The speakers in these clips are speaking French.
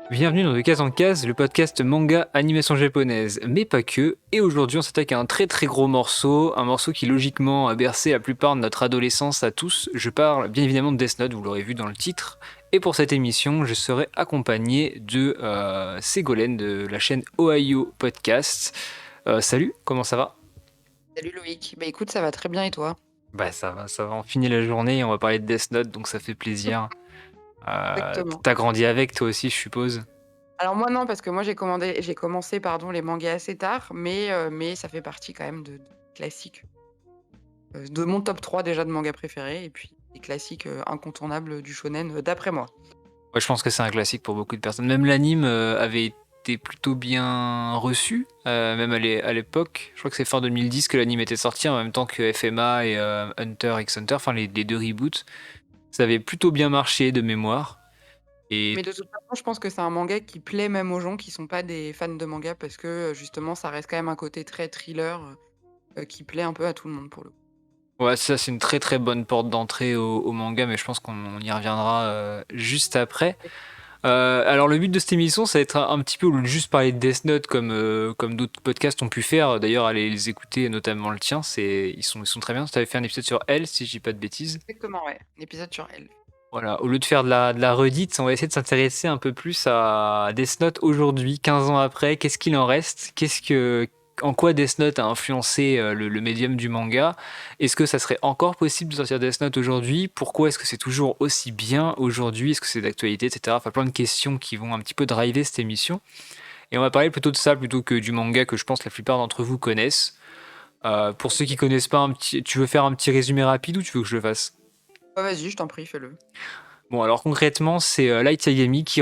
Bienvenue dans De Case en Case, le podcast manga animation japonaise, mais pas que. Et aujourd'hui, on s'attaque à un très très gros morceau, un morceau qui logiquement a bercé la plupart de notre adolescence à tous. Je parle bien évidemment de Death Note, vous l'aurez vu dans le titre. Et pour cette émission, je serai accompagné de Ségolène de la chaîne Ohio Podcast. Salut, comment ça va? Salut Loïc. Bah écoute, ça va très bien et toi? Bah ça va, on finit la journée et on va parler de Death Note, donc ça fait plaisir. Exactement. T'as grandi avec toi aussi, je suppose. Alors moi non, parce que moi j'ai commencé pardon les mangas assez tard, mais ça fait partie quand même de classiques, de mon top 3 déjà de mangas préférés et puis des classiques, incontournables du shonen, d'après moi. Ouais, je pense que c'est un classique pour beaucoup de personnes. Même l'anime avait été plutôt bien reçu, même à l'époque. Je crois que c'est fin 2010 que l'anime était sorti, en même temps que FMA et Hunter x Hunter, enfin les deux reboots. Ça avait plutôt bien marché de mémoire. Et Mais de toute façon, je pense que c'est un manga qui plaît même aux gens qui sont pas des fans de manga parce que, justement ça reste quand même un côté très thriller, qui plaît un peu à tout le monde pour le coup. ouais, ça c'est une très très bonne porte d'entrée au manga, mais je pense qu'on y reviendra juste après. Alors le but de cette émission, ça va être un petit peu au lieu de juste parler de Death Note comme d'autres podcasts ont pu faire. D'ailleurs, allez les écouter, notamment le tien, ils sont très bien. Tu avais fait un épisode sur Elle, si je dis pas de bêtises. Exactement, ouais, un épisode sur elle. Voilà, au lieu de faire de la redite, on va essayer de s'intéresser un peu plus à Death Note aujourd'hui, 15 ans après. Qu'est-ce qu'il en reste? En quoi Death Note a influencé le médium du manga? Est-ce que ça serait encore possible de sortir Death Note aujourd'hui? Pourquoi est-ce que c'est toujours aussi bien aujourd'hui? Est-ce que c'est d'actualité, etc. Enfin, plein de questions qui vont un petit peu driver cette émission. Et on va parler plutôt de ça plutôt que du manga que je pense la plupart d'entre vous connaissent. Pour ceux qui OK. connaissent pas, tu veux faire un petit résumé rapide ou tu veux que je le fasse? Ouais, vas-y, je t'en prie, fais-le. Bon, alors concrètement, c'est Light Yagami qui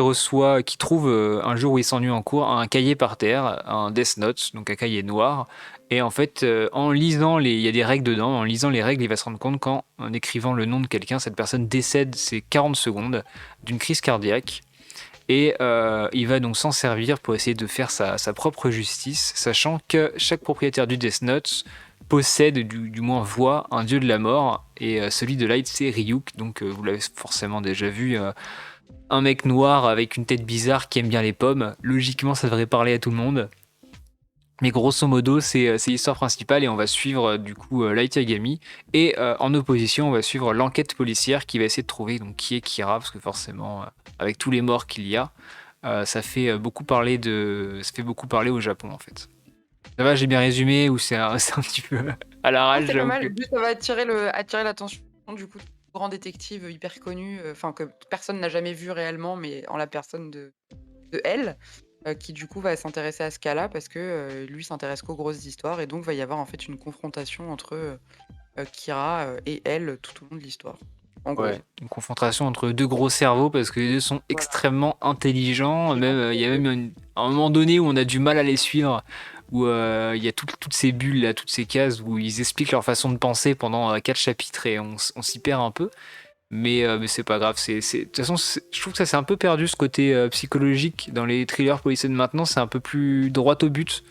trouve un jour où il s'ennuie en cours un cahier par terre, un Death Note, donc un cahier noir. Et en fait, en lisant il y a des règles dedans, en lisant les règles, il va se rendre compte qu'en écrivant le nom de quelqu'un, cette personne décède ces 40 secondes d'une crise cardiaque. Et il va donc s'en servir pour essayer de faire sa propre justice, sachant que chaque propriétaire du Death Note possède, du moins voit, un dieu de la mort, et celui de Light c'est Ryuk, donc vous l'avez forcément déjà vu, un mec noir avec une tête bizarre qui aime bien les pommes, logiquement ça devrait parler à tout le monde. Mais grosso modo, c'est l'histoire principale et on va suivre du coup Light Yagami. Et en opposition, on va suivre l'enquête policière qui va essayer de trouver donc, qui est Kira, parce que forcément, avec tous les morts qu'il y a, ça fait beaucoup parler au Japon en fait. Ça va, j'ai bien résumé ou c'est un petit peu à Ah, l'arrache, c'est pas j'avoue mal. que. Le but, ça va attirer l'attention du coup, du grand détective, hyper connu, enfin que personne n'a jamais vu réellement, mais en la personne de elle, qui du coup va s'intéresser à ce cas-là parce que, lui s'intéresse qu'aux grosses histoires et donc va y avoir en fait une confrontation entre, Kira, et elle, tout au long de l'histoire, en gros. Ouais, une confrontation entre deux gros cerveaux parce que les deux sont Voilà, extrêmement intelligents. Même, il y a tous les même 2. un moment donné où on a du mal à les suivre, où il y a toutes ces bulles, là, toutes ces cases où ils expliquent leur façon de penser pendant 4 chapitres et on s'y perd un peu. Mais c'est pas grave. De toute façon, je trouve que ça s'est un peu perdu ce côté psychologique dans les thrillers policiers de maintenant. C'est un peu plus droit au but.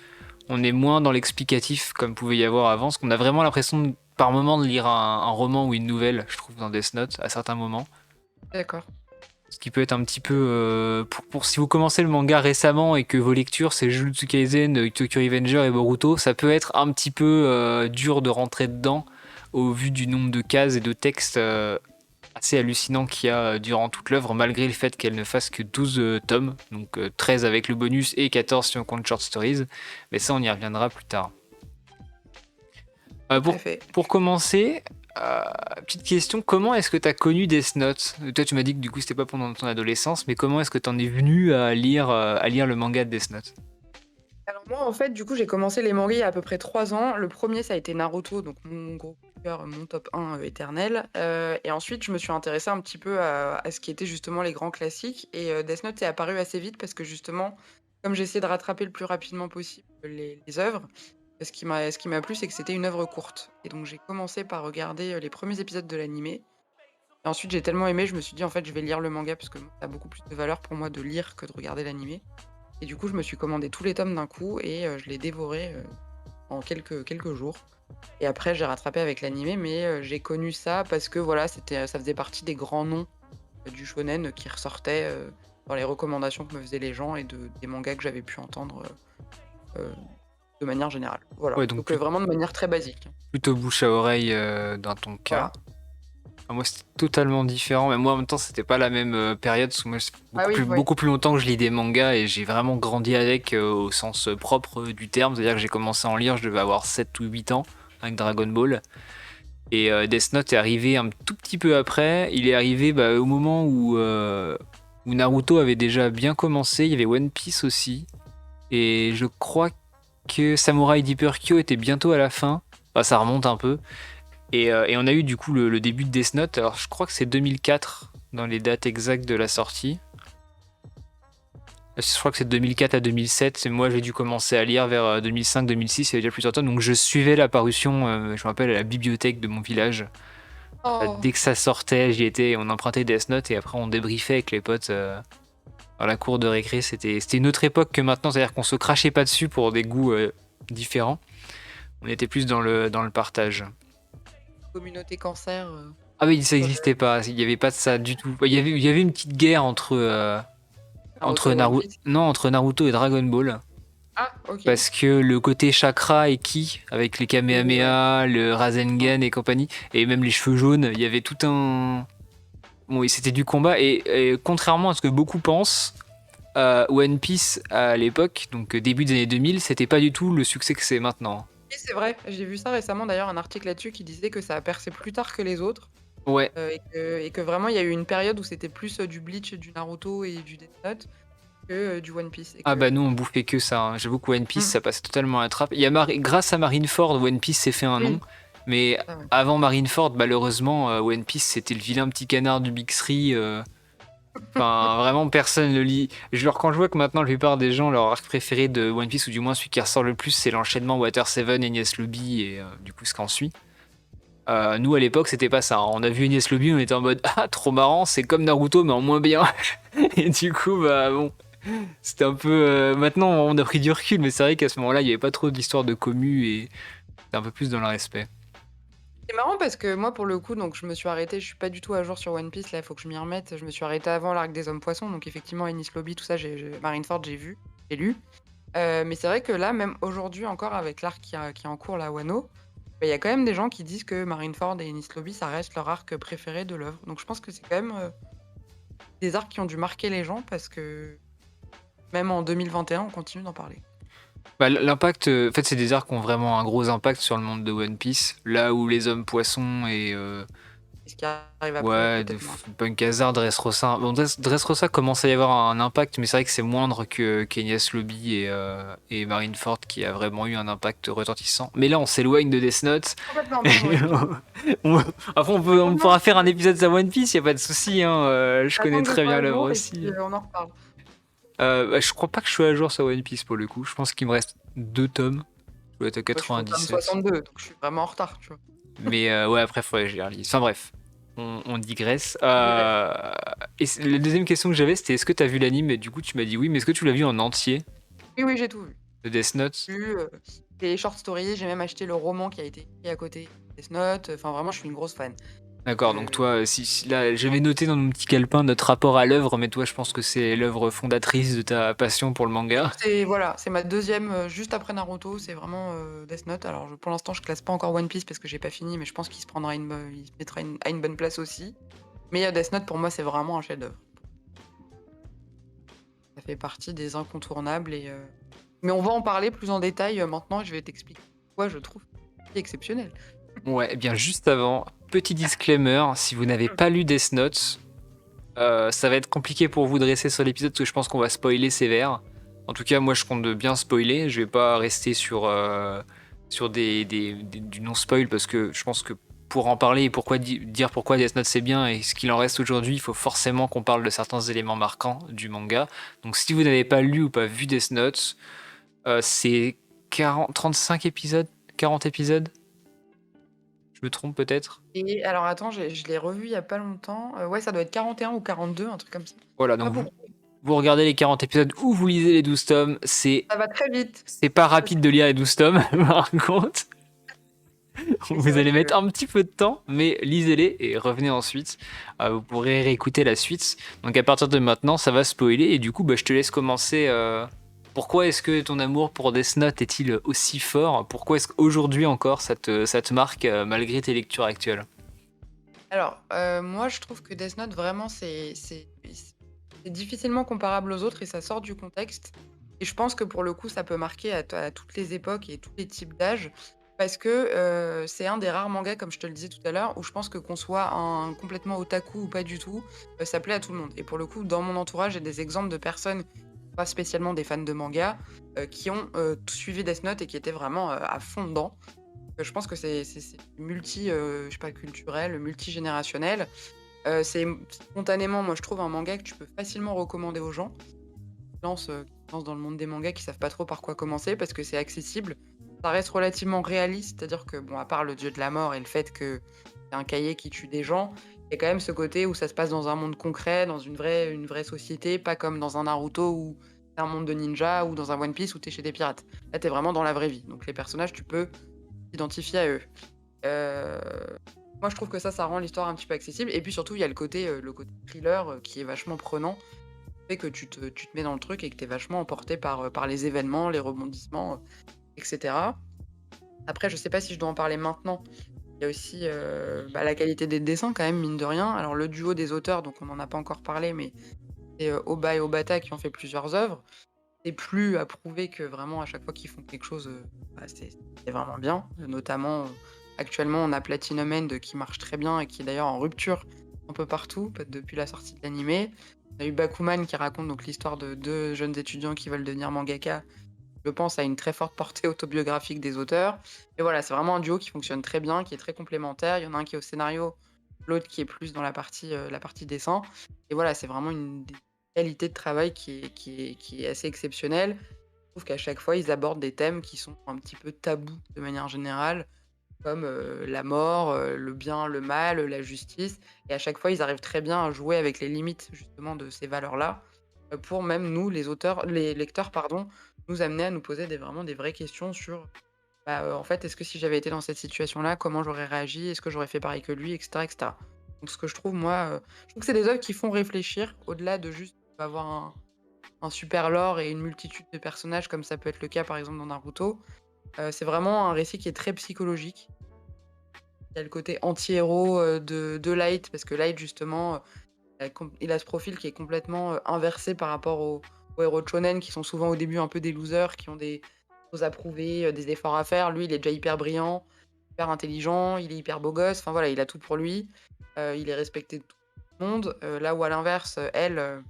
On est moins dans l'explicatif comme pouvait y avoir avant, parce qu'on a vraiment l'impression par moment de lire un roman ou une nouvelle, je trouve, dans Death Note à certains moments. D'accord. Ce qui peut être un petit peu pour si vous commencez le manga récemment et que vos lectures c'est Jujutsu Kaisen, Tokyo Revenger et Boruto, ça peut être un petit peu dur de rentrer dedans au vu du nombre de cases et de textes assez hallucinants qu'il y a durant toute l'œuvre, malgré le fait qu'elle ne fasse que 12 tomes, donc 13 avec le bonus et 14 si on compte Short Stories. Mais ça, on y reviendra plus tard. Tout à Pour, fait. pour commencer, euh, petite question, comment est-ce que tu as connu Death Note? Toi, tu m'as dit que du coup, c'était pas pendant ton adolescence, mais comment est-ce que tu en es venu à lire le manga de Death Note? Alors moi, en fait, du coup, j'ai commencé les mangas il y a à peu près 3 ans. Le premier ça a été Naruto, donc mon gros coup de cœur, mon top 1, éternel, et ensuite je me suis intéressée un petit peu à ce qui était justement les grands classiques et Death Note est apparu assez vite parce que justement, comme j'essayais de rattraper le plus rapidement possible les œuvres, ce qui m'a plu, c'est que c'était une œuvre courte et donc j'ai commencé par regarder, les premiers épisodes de l'animé et ensuite j'ai tellement aimé, je me suis dit: «En fait, je vais lire le manga» parce que ça a beaucoup plus de valeur pour moi de lire que de regarder l'animé. Et du coup, je me suis commandé tous les tomes d'un coup et je l'ai dévoré, en quelques jours et après j'ai rattrapé avec l'animé mais j'ai connu ça parce que voilà, ça faisait partie des grands noms, du shonen qui ressortaient, dans les recommandations que me faisaient les gens et des mangas que j'avais pu entendre de manière générale. Voilà. Ouais, donc Donc vraiment de manière très basique. plutôt bouche à oreille dans ton cas. Voilà. Ah, moi, c'était totalement différent, mais moi en même temps, c'était pas la même période, parce que moi, c'est Ah oui, oui. beaucoup plus longtemps que je lis des mangas et j'ai vraiment grandi avec au sens propre du terme, c'est-à-dire que j'ai commencé à en lire, je devais avoir 7 ou 8 ans avec Dragon Ball. Et Death Note est arrivé un tout petit peu après. Il est arrivé au moment où Naruto avait déjà bien commencé. Il y avait One Piece aussi. Et je crois que Samurai Deeper Kyo était bientôt à la fin. Enfin, ça remonte un peu. Et on a eu du coup le début de Death Note. Alors je crois que c'est 2004 dans les dates exactes de la sortie. Je crois que c'est 2004 à 2007. Et moi j'ai dû commencer à lire vers 2005-2006. Il y a déjà plusieurs temps. Donc je suivais la parution, je me rappelle, à la bibliothèque de mon village. Oh, Dès que ça sortait, j'y étais, on empruntait Death Note et après on débriefait avec les potes à la cour de récré. C'était une autre époque que maintenant, c'est-à-dire qu'on se crachait pas dessus pour des goûts différents. On était plus dans le partage. communauté cancer. Ah oui, ça Ouais. n'existait pas, il n'y avait pas de ça du tout. Il y avait une petite guerre Naruto et One Piece. Entre Naruto et Dragon Ball. Ah, ok. Parce que le côté chakra et ki, avec les Oui, ouais. Kamehameha, le Rasengan et compagnie, et même les cheveux jaunes, il y avait tout un... Bon, et c'était du combat, et contrairement à ce que beaucoup pensent, One Piece à l'époque, donc début des années 2000, c'était pas du tout le succès que c'est maintenant. Oui, c'est vrai. J'ai vu ça récemment d'ailleurs, un article là-dessus qui disait que ça a percé plus tard que les autres. Ouais. Et que vraiment il y a eu une période où c'était plus du Bleach, du Naruto et du Death Note que du One Piece. Et Ah bah que... nous on bouffait que ça, hein. J'avoue que One Piece Mm. ça passait totalement à la trappe. Grâce à Marineford, One Piece s'est fait un nom, Oui, mais ça, ouais. avant Marineford, malheureusement, One Piece c'était le vilain petit canard du Big Three. Enfin, vraiment, personne le lit. Quand je vois que maintenant, la plupart des gens, leur arc préféré de One Piece, ou du moins celui qui ressort le plus, c'est l'enchaînement Water 7, Enies Lobby et du coup ce qu'en suit. Nous, à l'époque, c'était pas ça, hein. On a vu Enies Lobby, on était en mode ah, trop marrant, c'est comme Naruto, mais en moins bien. Et du coup, bah bon, c'était un peu. Maintenant, on a pris du recul, mais c'est vrai qu'à ce moment-là, il n'y avait pas trop d'histoire de commu et c'était un peu plus dans le respect. C'est marrant parce que moi, pour le coup, donc je me suis arrêtée, je suis pas du tout à jour sur One Piece, là, il faut que je m'y remette. Je me suis arrêtée avant l'arc des hommes poissons, donc effectivement, Enies Lobby, tout ça, Marineford, j'ai vu, j'ai lu. Mais c'est vrai que là, même aujourd'hui encore, avec l'arc qui est en cours, là, Wano, bah, il y a quand même des gens qui disent que Marineford et Enies Lobby, ça reste leur arc préféré de l'œuvre. Donc je pense que c'est quand même des arcs qui ont dû marquer les gens parce que même en 2021, on continue d'en parler. Bah, l'impact, en fait, c'est des arcs qui ont vraiment un gros impact sur le monde de One Piece. Là où les hommes poissons et Et ce qui arrive après, ouais, peut-être moins. Punk Hazard, Dressrosa. Bon, Dressrosa commence à y avoir un impact, mais c'est vrai que c'est moindre que Kenyas Lobby et Marineford qui a vraiment eu un impact retentissant. Mais là, on s'éloigne de Death Note. Complètement, non, ouais. Après, on pourra faire un épisode sur One Piece, y a pas de souci, hein. Je connais J'attends que je très sois bien à l'œuvre jour et puis aussi. on en reparle. Je crois pas que je suis à jour sur One Piece pour le coup. Je pense qu'il me reste 2 tomes. Je dois être à Moi, je suis au tome 97. 62, donc je suis vraiment en retard, tu vois. Mais ouais, après, faudrait que je les relise. Enfin bref, on digresse. Bref. La deuxième question que j'avais, c'était est-ce que tu as vu l'anime? Et du coup, tu m'as dit oui, mais est-ce que tu l'as vu en entier Oui, oui, j'ai tout vu. de Death Note? Lu, les short stories, j'ai même acheté le roman qui a été écrit à côté. Death Note, enfin vraiment, je suis une grosse fan. D'accord, donc Euh, toi, là, j'avais noté dans mon petit calepin notre rapport à l'œuvre, mais toi, je pense que c'est l'œuvre fondatrice de ta passion pour le manga. voilà, c'est ma deuxième, juste après Naruto, c'est vraiment Death Note. Alors pour l'instant, je classe pas encore One Piece parce que j'ai pas fini, mais je pense qu'il se prendra il se mettra à une bonne place aussi. Mais Death Note, pour moi, c'est vraiment un chef-d'œuvre. Ça fait partie des incontournables mais on va en parler plus en détail maintenant. Je vais t'expliquer pourquoi je trouve exceptionnel. Ouais, eh bien juste avant, petit disclaimer, si vous n'avez pas lu Death Note, ça va être compliqué pour vous de rester sur l'épisode parce que je pense qu'on va spoiler sévère. En tout cas, moi je compte de bien spoiler, je vais pas rester sur du non-spoil parce que je pense que pour en parler et dire pourquoi Death Note c'est bien et ce qu'il en reste aujourd'hui, il faut forcément qu'on parle de certains éléments marquants du manga. Donc si vous n'avez pas lu ou pas vu Death Note, c'est 35 épisodes, 40 épisodes. Je me trompe peut-être. Et alors attends, je l'ai revu il y a pas longtemps. Ouais, ça doit être 41 ou 42, un truc comme ça. Voilà, Pas donc beaucoup. vous regardez les 40 épisodes ou vous lisez les 12 tomes, c'est Ça va très vite. pas rapide de lire les 12 tomes, par contre. Oui, c'est Vous vrai allez mettre que un petit peu de temps, mais lisez-les et revenez ensuite. Vous pourrez réécouter la suite. Donc à partir de maintenant, ça va spoiler. Et du coup, bah, je te laisse commencer. Pourquoi est-ce que ton amour pour Death Note est-il aussi fort? Pourquoi est-ce qu'aujourd'hui encore ça te marque malgré tes lectures actuelles? alors, moi, je trouve que Death Note, vraiment, c'est difficilement comparable aux autres et ça sort du contexte et je pense que, pour le coup, ça peut marquer à toutes les époques et tous les types d'âges parce que, c'est un des rares mangas, comme je te le disais tout à l'heure, où je pense que qu'on soit un complètement otaku ou pas du tout, ça plaît à tout le monde et pour le coup, dans mon entourage, j'ai des exemples de personnes, pas spécialement des fans de manga, qui ont, suivi Death Note et qui étaient vraiment, à fond dedans. Je pense que c'est multi, je sais pas, culturel, multigénérationnel. C'est spontanément, moi, je trouve un manga que tu peux facilement recommander aux gens qui se lancent dans le monde des mangas, qui savent pas trop par quoi commencer parce que c'est accessible. Ça reste relativement réaliste, c'est-à-dire que, bon, à part le dieu de la mort et le fait que c'est un cahier qui tue des gens, il y a quand même ce côté où ça se passe dans un monde concret, dans une vraie société, pas comme dans un Naruto où c'est un monde de ninjas ou dans un One Piece où tu es chez des pirates. Là, tu es vraiment dans la vraie vie. Donc les personnages, tu peux t'identifier à eux. Heu, Moi, je trouve que ça rend l'histoire un petit peu accessible et puis surtout, il y a le côté thriller, qui est vachement prenant. Fait que tu te mets dans le truc et que tu es vachement emporté par les événements, les rebondissements, et cetera. Après, je sais pas si je dois en parler maintenant. Il y a aussi, bah, la qualité des dessins quand même, mine de rien. Alors le duo des auteurs, donc on en a pas encore parlé, mais c'est, Oba et Obata qui ont fait plusieurs œuvres. C'est plus à prouver que vraiment à chaque fois qu'ils font quelque chose, bah, c'est vraiment bien. Notamment, actuellement, on a Platinum End qui marche très bien et qui est d'ailleurs en rupture un peu partout, depuis la sortie de l'animé. On a eu Bakuman qui raconte donc l'histoire de 2 jeunes étudiants qui veulent devenir mangaka. Je pense à une très forte portée autobiographique des auteurs et voilà, c'est vraiment un duo qui fonctionne très bien, qui est très complémentaire. Il y en a un qui est au scénario, l'autre qui est plus dans la partie dessin et voilà, c'est vraiment une des qualités de travail qui est assez exceptionnelle. Je trouve qu'à chaque fois, ils abordent des thèmes qui sont un petit peu tabous de manière générale, comme, la mort, le bien, le mal, la justice et à chaque fois, ils arrivent très bien à jouer avec les limites justement de ces valeurs-là, pour même nous, les lecteurs, pardon, nous amener à nous poser vraiment des vraies questions sur, bah, en fait, est-ce que si j'avais été dans cette situation-là, comment j'aurais réagi? Est-ce que j'aurais fait pareil que lui? Et cetera, et cetera. Donc ce que je trouve moi, je trouve que c'est des œuvres qui font réfléchir au-delà de juste avoir un super lore et une multitude de personnages comme ça peut être le cas par exemple dans Naruto. C'est vraiment un récit qui est très psychologique. Il y a le côté anti-héros, de Light parce que Light justement, il a ce profil qui est complètement, inversé par rapport aux héros de shonen qui sont souvent au début un peu des losers, qui ont des choses à prouver, des efforts à faire. Lui, il est déjà hyper brillant, hyper intelligent, il est hyper beau gosse, enfin voilà, il a tout pour lui. Il est respecté de tout le monde, là où à l'inverse, elle,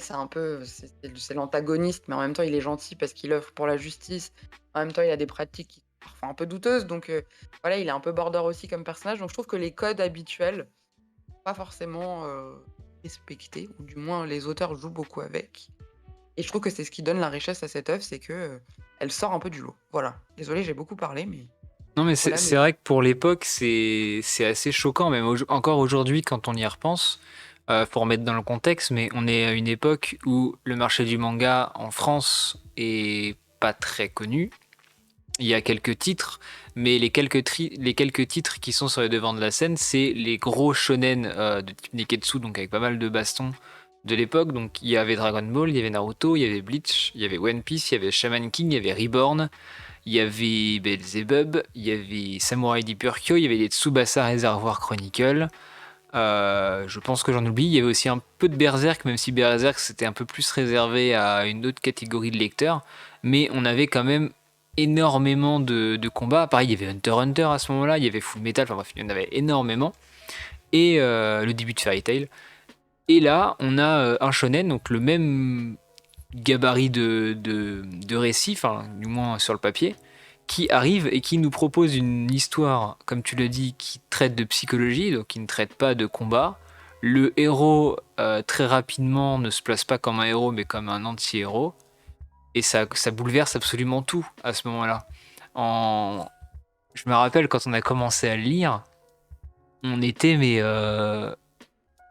c'est un peu c'est l'antagoniste, mais en même temps, il est gentil parce qu'il œuvre pour la justice. En même temps, il a des pratiques qui sont parfois un peu douteuses, donc voilà, il est un peu border aussi comme personnage. Donc je trouve que les codes habituels, pas forcément, respectés, ou du moins les auteurs jouent beaucoup avec. Et je trouve que c'est ce qui donne la richesse à cette œuvre, c'est que, elle sort un peu du lot. Voilà. Désolée, j'ai beaucoup parlé, mais Non, mais c'est voilà c'est mes vrai que pour l'époque, c'est assez choquant, même encore aujourd'hui, quand on y repense. Faut remettre dans le contexte, mais on est à une époque où le marché du manga en France est pas très connu. Il y a quelques titres, mais les quelques titres qui sont sur les devants de la scène, c'est les gros shonen de type Neketsu, donc avec pas mal de bastons de l'époque. Donc il y avait Dragon Ball, il y avait Naruto, il y avait Bleach, il y avait One Piece, il y avait Shaman King, il y avait Reborn, il y avait Beelzebub, il y avait Samurai Deeper Kyo, il y avait les Tsubasa Reservoir Chronicle. Je pense que j'en oublie. Il y avait aussi un peu de Berserk, même si Berserk c'était un peu plus réservé à une autre catégorie de lecteurs. Mais on avait quand même énormément de combats. Pareil, il y avait Hunter x Hunter à ce moment-là, il y avait Full Metal, enfin bref, il y en avait énormément. Et le début de Fairy Tail. Et là, on a un shonen, donc le même gabarit de récit, enfin, du moins sur le papier, qui arrive et qui nous propose une histoire, comme tu l'as dit, qui traite de psychologie, donc qui ne traite pas de combat. Le héros, très rapidement, ne se place pas comme un héros, mais comme un anti-héros. Et ça bouleverse absolument tout à ce moment-là. En... Je me rappelle quand on a commencé à le lire, on était,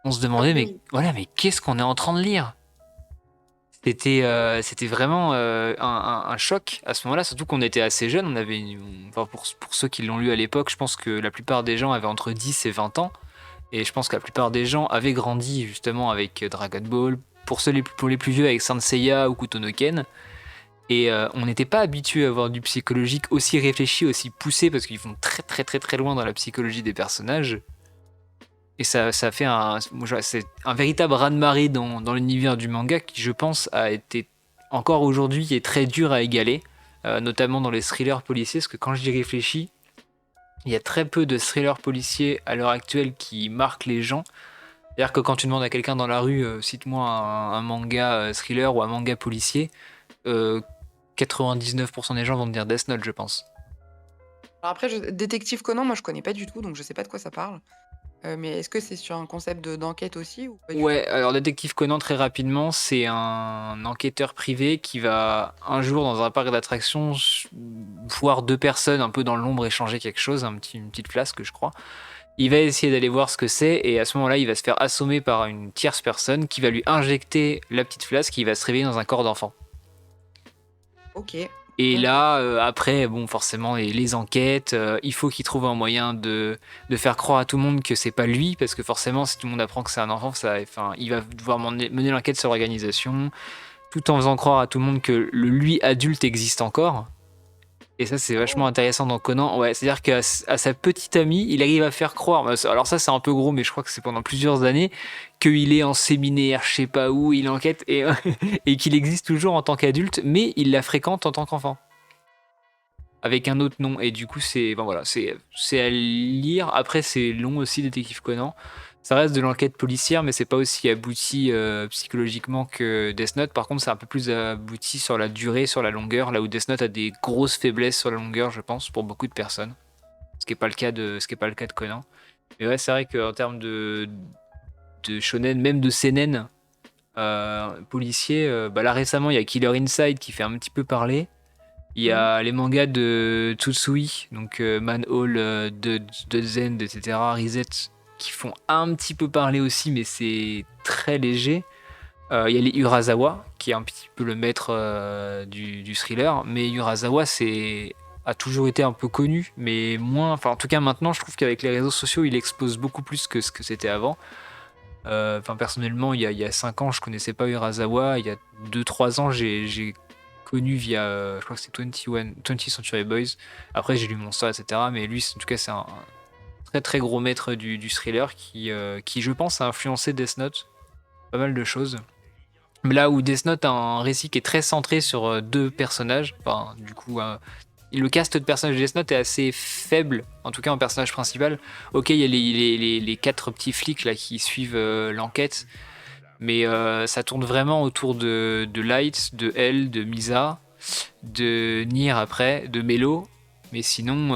on se demandait, mais oui. voilà, mais qu'est-ce qu'on est en train de lire? C'était vraiment un choc à ce moment-là, surtout qu'on était assez jeunes. Enfin, pour ceux qui l'ont lu à l'époque, je pense que la plupart des gens avaient entre 10 et 20 ans. Et je pense que la plupart des gens avaient grandi justement avec Dragon Ball. Pour les plus vieux, avec Saint Seiya ou Kutonoken. Et on n'était pas habitué à avoir du psychologique aussi réfléchi, aussi poussé, parce qu'ils vont très très très très loin dans la psychologie des personnages. Et ça fait c'est un véritable raz-de-marée dans l'univers du manga qui, je pense, a été encore aujourd'hui est très dur à égaler, notamment dans les thrillers policiers, parce que quand j'y réfléchis, il y a très peu de thrillers policiers à l'heure actuelle qui marquent les gens. C'est-à-dire que quand tu demandes à quelqu'un dans la rue, cite-moi un manga thriller ou un manga policier, euh, 99% des gens vont te dire Death Note, je pense. Alors après, Détective Conan, moi je connais pas du tout, donc je sais pas de quoi ça parle. Mais est-ce que c'est sur un concept d'enquête aussi ou pas du tout? Ouais, alors Détective Conan, très rapidement, c'est un enquêteur privé qui va un jour dans un parc d'attractions voir deux personnes un peu dans l'ombre échanger quelque chose, une petite flasque, je crois. Il va essayer d'aller voir ce que c'est et à ce moment-là, il va se faire assommer par une tierce personne qui va lui injecter la petite flasque et il va se réveiller dans un corps d'enfant. Ok. Et Bon. là, après, bon, forcément, les enquêtes, il faut qu'il trouve un moyen de faire croire à tout le monde que c'est pas lui, parce que forcément, si tout le monde apprend que c'est un enfant, enfin, il va devoir mener l'enquête sur l'organisation, tout en faisant croire à tout le monde que le lui adulte existe encore. Et ça, c'est vachement intéressant dans Conan. Ouais, c'est-à-dire qu'à sa petite amie, il arrive à faire croire. Alors ça, c'est un peu gros, mais je crois que c'est pendant plusieurs années qu'il est en séminaire, je sais pas où, il enquête et, et qu'il existe toujours en tant qu'adulte, mais il la fréquente en tant qu'enfant avec un autre nom. Et du coup, c'est à lire. Après, c'est long aussi, Détective Conan. Ça reste de l'enquête policière, mais c'est pas aussi abouti psychologiquement que Death Note. Par contre, c'est un peu plus abouti sur la durée, sur la longueur, là où Death Note a des grosses faiblesses sur la longueur, je pense, pour beaucoup de personnes. Ce qui est pas le cas de Conan. Mais ouais, c'est vrai qu'en termes de shonen, même de seinen policier, bah là récemment, il y a Killer Inside qui fait un petit peu parler. Il y a les mangas de Tsutsui, donc Manhole, de Zen, etc., Reset, qui font un petit peu parler aussi, mais c'est très léger. Il y a les Urasawa, qui est un petit peu le maître du thriller, mais Urasawa a toujours été un peu connu, mais moins. Enfin, en tout cas, maintenant, je trouve qu'avec les réseaux sociaux, il expose beaucoup plus que ce que c'était avant. Enfin, personnellement, il y a 5 ans, je connaissais pas Urasawa. Il y a 2-3 ans, j'ai connu via, je crois que c'est 20 Century Boys. Après, j'ai lu Monster, etc. Mais lui, en tout cas, c'est un très très gros maître du thriller qui, je pense, a influencé Death Note. Pas mal de choses. Mais là où Death Note a un récit qui est très centré sur deux personnages, enfin, du coup, le cast de personnages de Death Note est assez faible, en tout cas en personnage principal. Ok, il y a les quatre petits flics là qui suivent l'enquête, mais ça tourne vraiment autour de Light, de Elle, de Misa, de Nier après, de Melo. Mais sinon,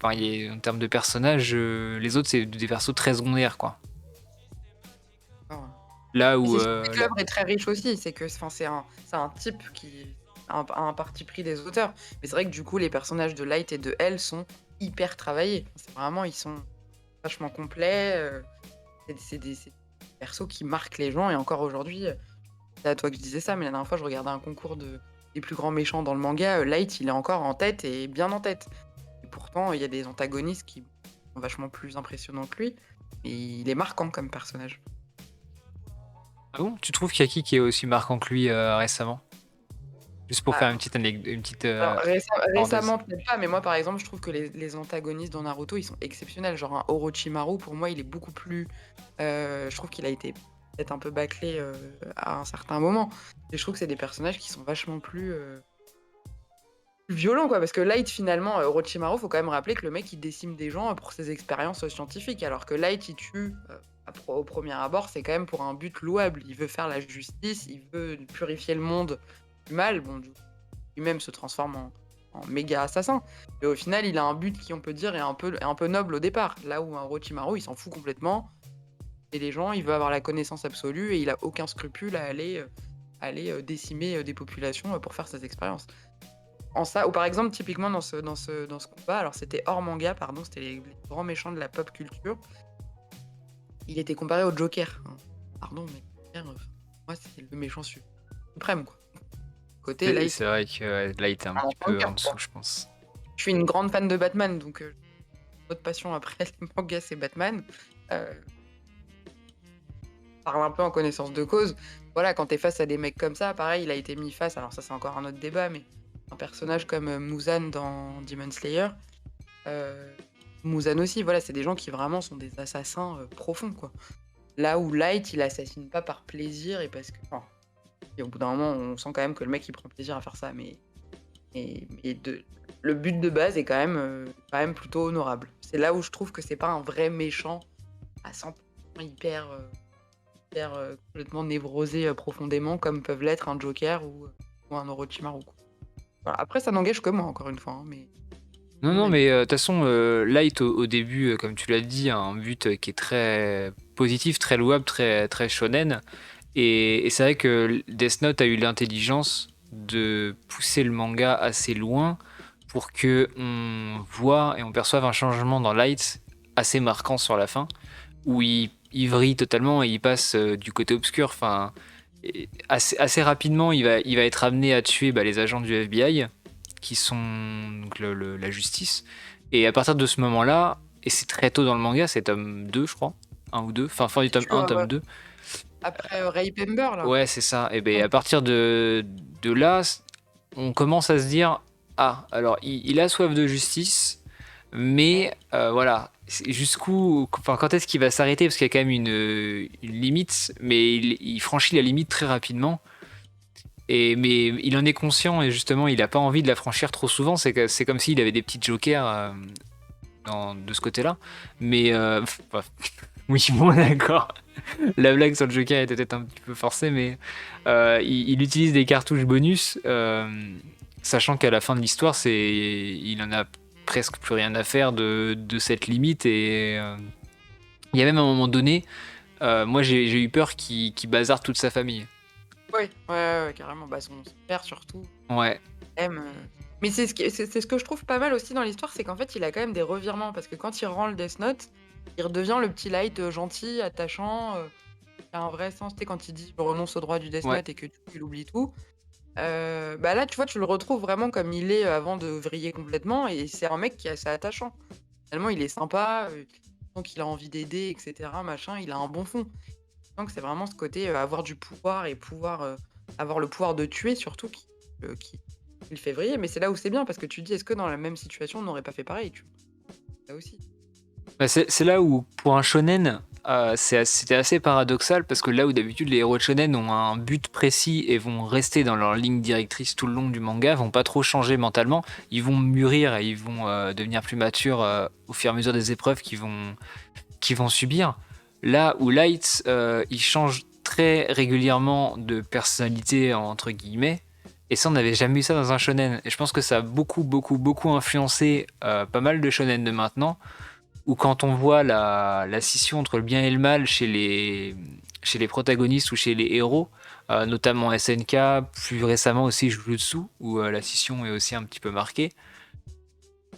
en termes de personnages, les autres c'est des persos très secondaires quoi. Là Et où c'est ce qui fait que l'œuvre est très riche aussi, c'est que c'est un type qui a un parti pris des auteurs. Mais c'est vrai que du coup, les personnages de Light et de Elle sont hyper travaillés. C'est vraiment, ils sont vachement complets. C'est des persos qui marquent les gens. Et encore aujourd'hui, c'est à toi que je disais ça, mais la dernière fois, je regardais un concours des plus grands méchants dans le manga. Light, il est encore en tête et bien en tête. Et pourtant, il y a des antagonistes qui sont vachement plus impressionnants que lui. Et il est marquant comme personnage. Ah bon? Tu trouves qu'il y a qui est aussi marquant que lui récemment? Juste pour faire Ah, une petite anecdote, une petite alors parenthèse. récemment peut-être pas, mais moi par exemple je trouve que les antagonistes dans Naruto ils sont exceptionnels. Genre un Orochimaru pour moi il est beaucoup plus. Je trouve qu'il a été peut-être un peu bâclé à un certain moment. Et je trouve que c'est des personnages qui sont vachement plus violents quoi. Parce que Light finalement, Orochimaru, faut quand même rappeler que le mec il décime des gens pour ses expériences scientifiques. Alors que Light il tue au premier abord, c'est quand même pour un but louable. Il veut faire la justice, il veut purifier le monde du mal. Bon, lui-même se transforme en méga assassin. Mais au final, il a un but qui, on peut dire, est un peu noble au départ. Là où un Orochimaru, il s'en fout complètement. Et les gens, il veut avoir la connaissance absolue et il a aucun scrupule à aller décimer des populations pour faire ses expériences. En ça, ou par exemple, typiquement dans ce combat, alors c'était hors manga, pardon, c'était les grands méchants de la pop culture. Il était comparé au Joker. Hein. Pardon, mais Joker, moi, c'est le méchant suprême, quoi. Côté Light, C'est vrai que là, il était un un petit enfant de peu cœur, en dessous, quoi. je pense. Je suis une grande fan de Batman, donc autre passion après les mangas, c'est Batman. Heu, Parle un peu en connaissance de cause. Voilà, quand tu es face à des mecs comme ça, pareil, il a été mis face, alors ça, c'est encore un autre débat, mais un personnage comme, Muzan dans Demon Slayer, heu, Muzan aussi, voilà, c'est des gens qui vraiment sont des assassins, profonds, quoi. Là où Light, il assassine pas par plaisir et parce que enfin, et au bout d'un moment, on sent quand même que le mec, il prend plaisir à faire ça, mais de le but de base est quand même plutôt honorable. C'est là où je trouve que c'est pas un vrai méchant à 100 hyper, complètement névrosé, profondément comme peuvent l'être un Joker ou un Orochimaru, quoi. Voilà, après ça n'engage que moi encore une fois, hein, mais Non, mon non, avis. mais de toute façon, Light au début, comme tu l'as dit, a un but qui est très positif, très louable, très, très shonen. Et c'est vrai que Death Note a eu l'intelligence de pousser le manga assez loin pour que on voit et on perçoive un changement dans Light assez marquant sur la fin, où il vrille totalement et il passe du côté obscur. Enfin, assez rapidement, il va être amené à tuer les agents du FBI, qui sont donc la justice. Et à partir de ce moment-là, et c'est très tôt dans le manga, c'est tome 2, je crois, un ou deux, enfin fin du Tu tome tues, 1, tome 2. après, Ray Pember là? Ouais, c'est ça. Et ben Ouais. à partir de là, on commence à se dire, ah, alors il a soif de justice, mais voilà, jusqu'où, enfin quand est-ce qu'il va s'arrêter, parce qu'il y a quand même une limite, mais il franchit la limite très rapidement. Mais il en est conscient et justement il n'a pas envie de la franchir trop souvent. C'est comme s'il avait des petits jokers de ce côté-là. Mais oui, bon, d'accord. La blague sur le joker était peut-être un petit peu forcée, mais il utilise des cartouches bonus, sachant qu'à la fin de l'histoire, il en a presque plus rien à faire de cette limite. Et il y a même un moment donné, moi j'ai eu peur qu'il bazarde toute sa famille. Ouais, ouais, ouais, carrément, bah, son père surtout Ouais, aime, mais c'est ce que je trouve pas mal aussi dans l'histoire, c'est qu'en fait, il a quand même des revirements parce que quand il rend le Death Note, il redevient le petit Light, gentil, attachant, qui a un vrai sens. Tu sais, quand il dit: «Je renonce au droit du Death ouais, Note» et que du coup, il oublie tout. Bah, là, tu vois, tu le retrouves vraiment comme il est, avant de vriller complètement et c'est un mec qui est assez attachant. Finalement, il est sympa, donc il a envie d'aider et cetera, machin, il a un bon fond. Donc c'est vraiment ce côté, avoir du pouvoir et avoir le pouvoir de tuer surtout qui le fait vriller. Mais c'est là où c'est bien parce que tu te dis: «Est-ce que dans la même situation, on n'aurait pas fait pareil?» tu vois? Ça aussi. c'est là où, pour un shonen, c'était assez paradoxal parce que là où d'habitude les héros de shonen ont un but précis et vont rester dans leur ligne directrice tout le long du manga, vont pas trop changer mentalement, ils vont mûrir et ils vont devenir plus matures au fur et à mesure des épreuves qu'ils vont subir. Là où Light, il change très régulièrement de personnalité, entre guillemets, et ça, on n'avait jamais eu ça dans un shonen. Et je pense que ça a beaucoup, beaucoup, beaucoup influencé pas mal de shonen de maintenant, où quand on voit la scission entre le bien et le mal chez les protagonistes ou chez les héros, notamment SNK, plus récemment aussi Jujutsu, où la scission est aussi un petit peu marquée.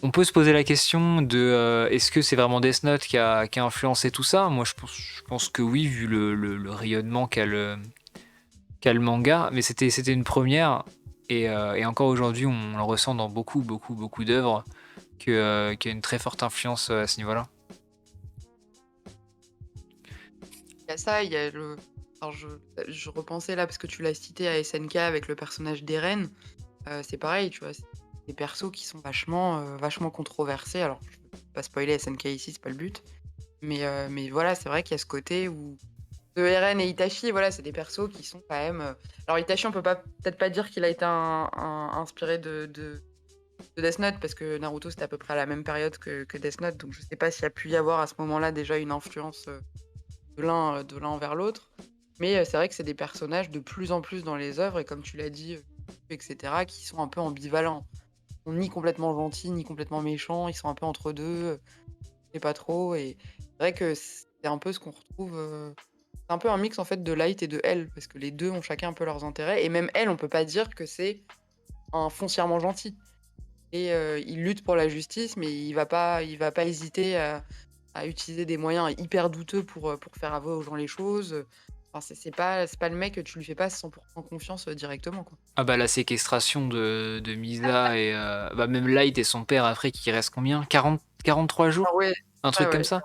On peut se poser la question de est-ce que c'est vraiment Death Note qui a influencé tout ça. Moi je pense que oui, vu le rayonnement qu'a le manga, mais c'était une première, et encore aujourd'hui on le ressent dans beaucoup, beaucoup, beaucoup d'œuvres, qu'il y a une très forte influence à ce niveau-là. Il y a ça, il y a le alors je repensais là parce que tu l'as cité à SNK avec le personnage d'Eren, c'est pareil, tu vois? C'est des persos qui sont vachement controversés. Alors je veux pas spoiler SNK ici, c'est pas le but, mais voilà, c'est vrai qu'il y a ce côté où de Eren et Itachi, voilà, c'est des persos qui sont quand même, alors Itachi, on peut pas peut-être pas dire qu'il a été inspiré de Death Note parce que Naruto, c'était à peu près à la même période que Death Note, donc je sais pas s'il y a pu y avoir à ce moment-là déjà une influence, de l'un envers l'autre. Mais, c'est vrai que c'est des personnages de plus en plus dans les œuvres et comme tu l'as dit, et cetera, qui sont un peu ambivalents. Ils sont ni complètement gentils, ni complètement méchants, ils sont un peu entre 2. Je sais pas trop et c'est vrai que c'est un peu ce qu'on retrouve, c'est un peu un mix en fait de Light et de L, parce que les 2 ont chacun un peu leurs intérêts et même L, on peut pas dire que c'est un foncièrement gentil et il lutte pour la justice, mais il va pas hésiter à utiliser des moyens hyper douteux pour faire avouer aux gens les choses, Enfin, c'est pas le mec, tu lui fais pas 100 confiance, directement, quoi. Ah bah, la séquestration de Misa et bah, même Light et son père après qui restent combien? 43 Ah jours? ouais, Un ouais, truc comme ouais, ça? ça.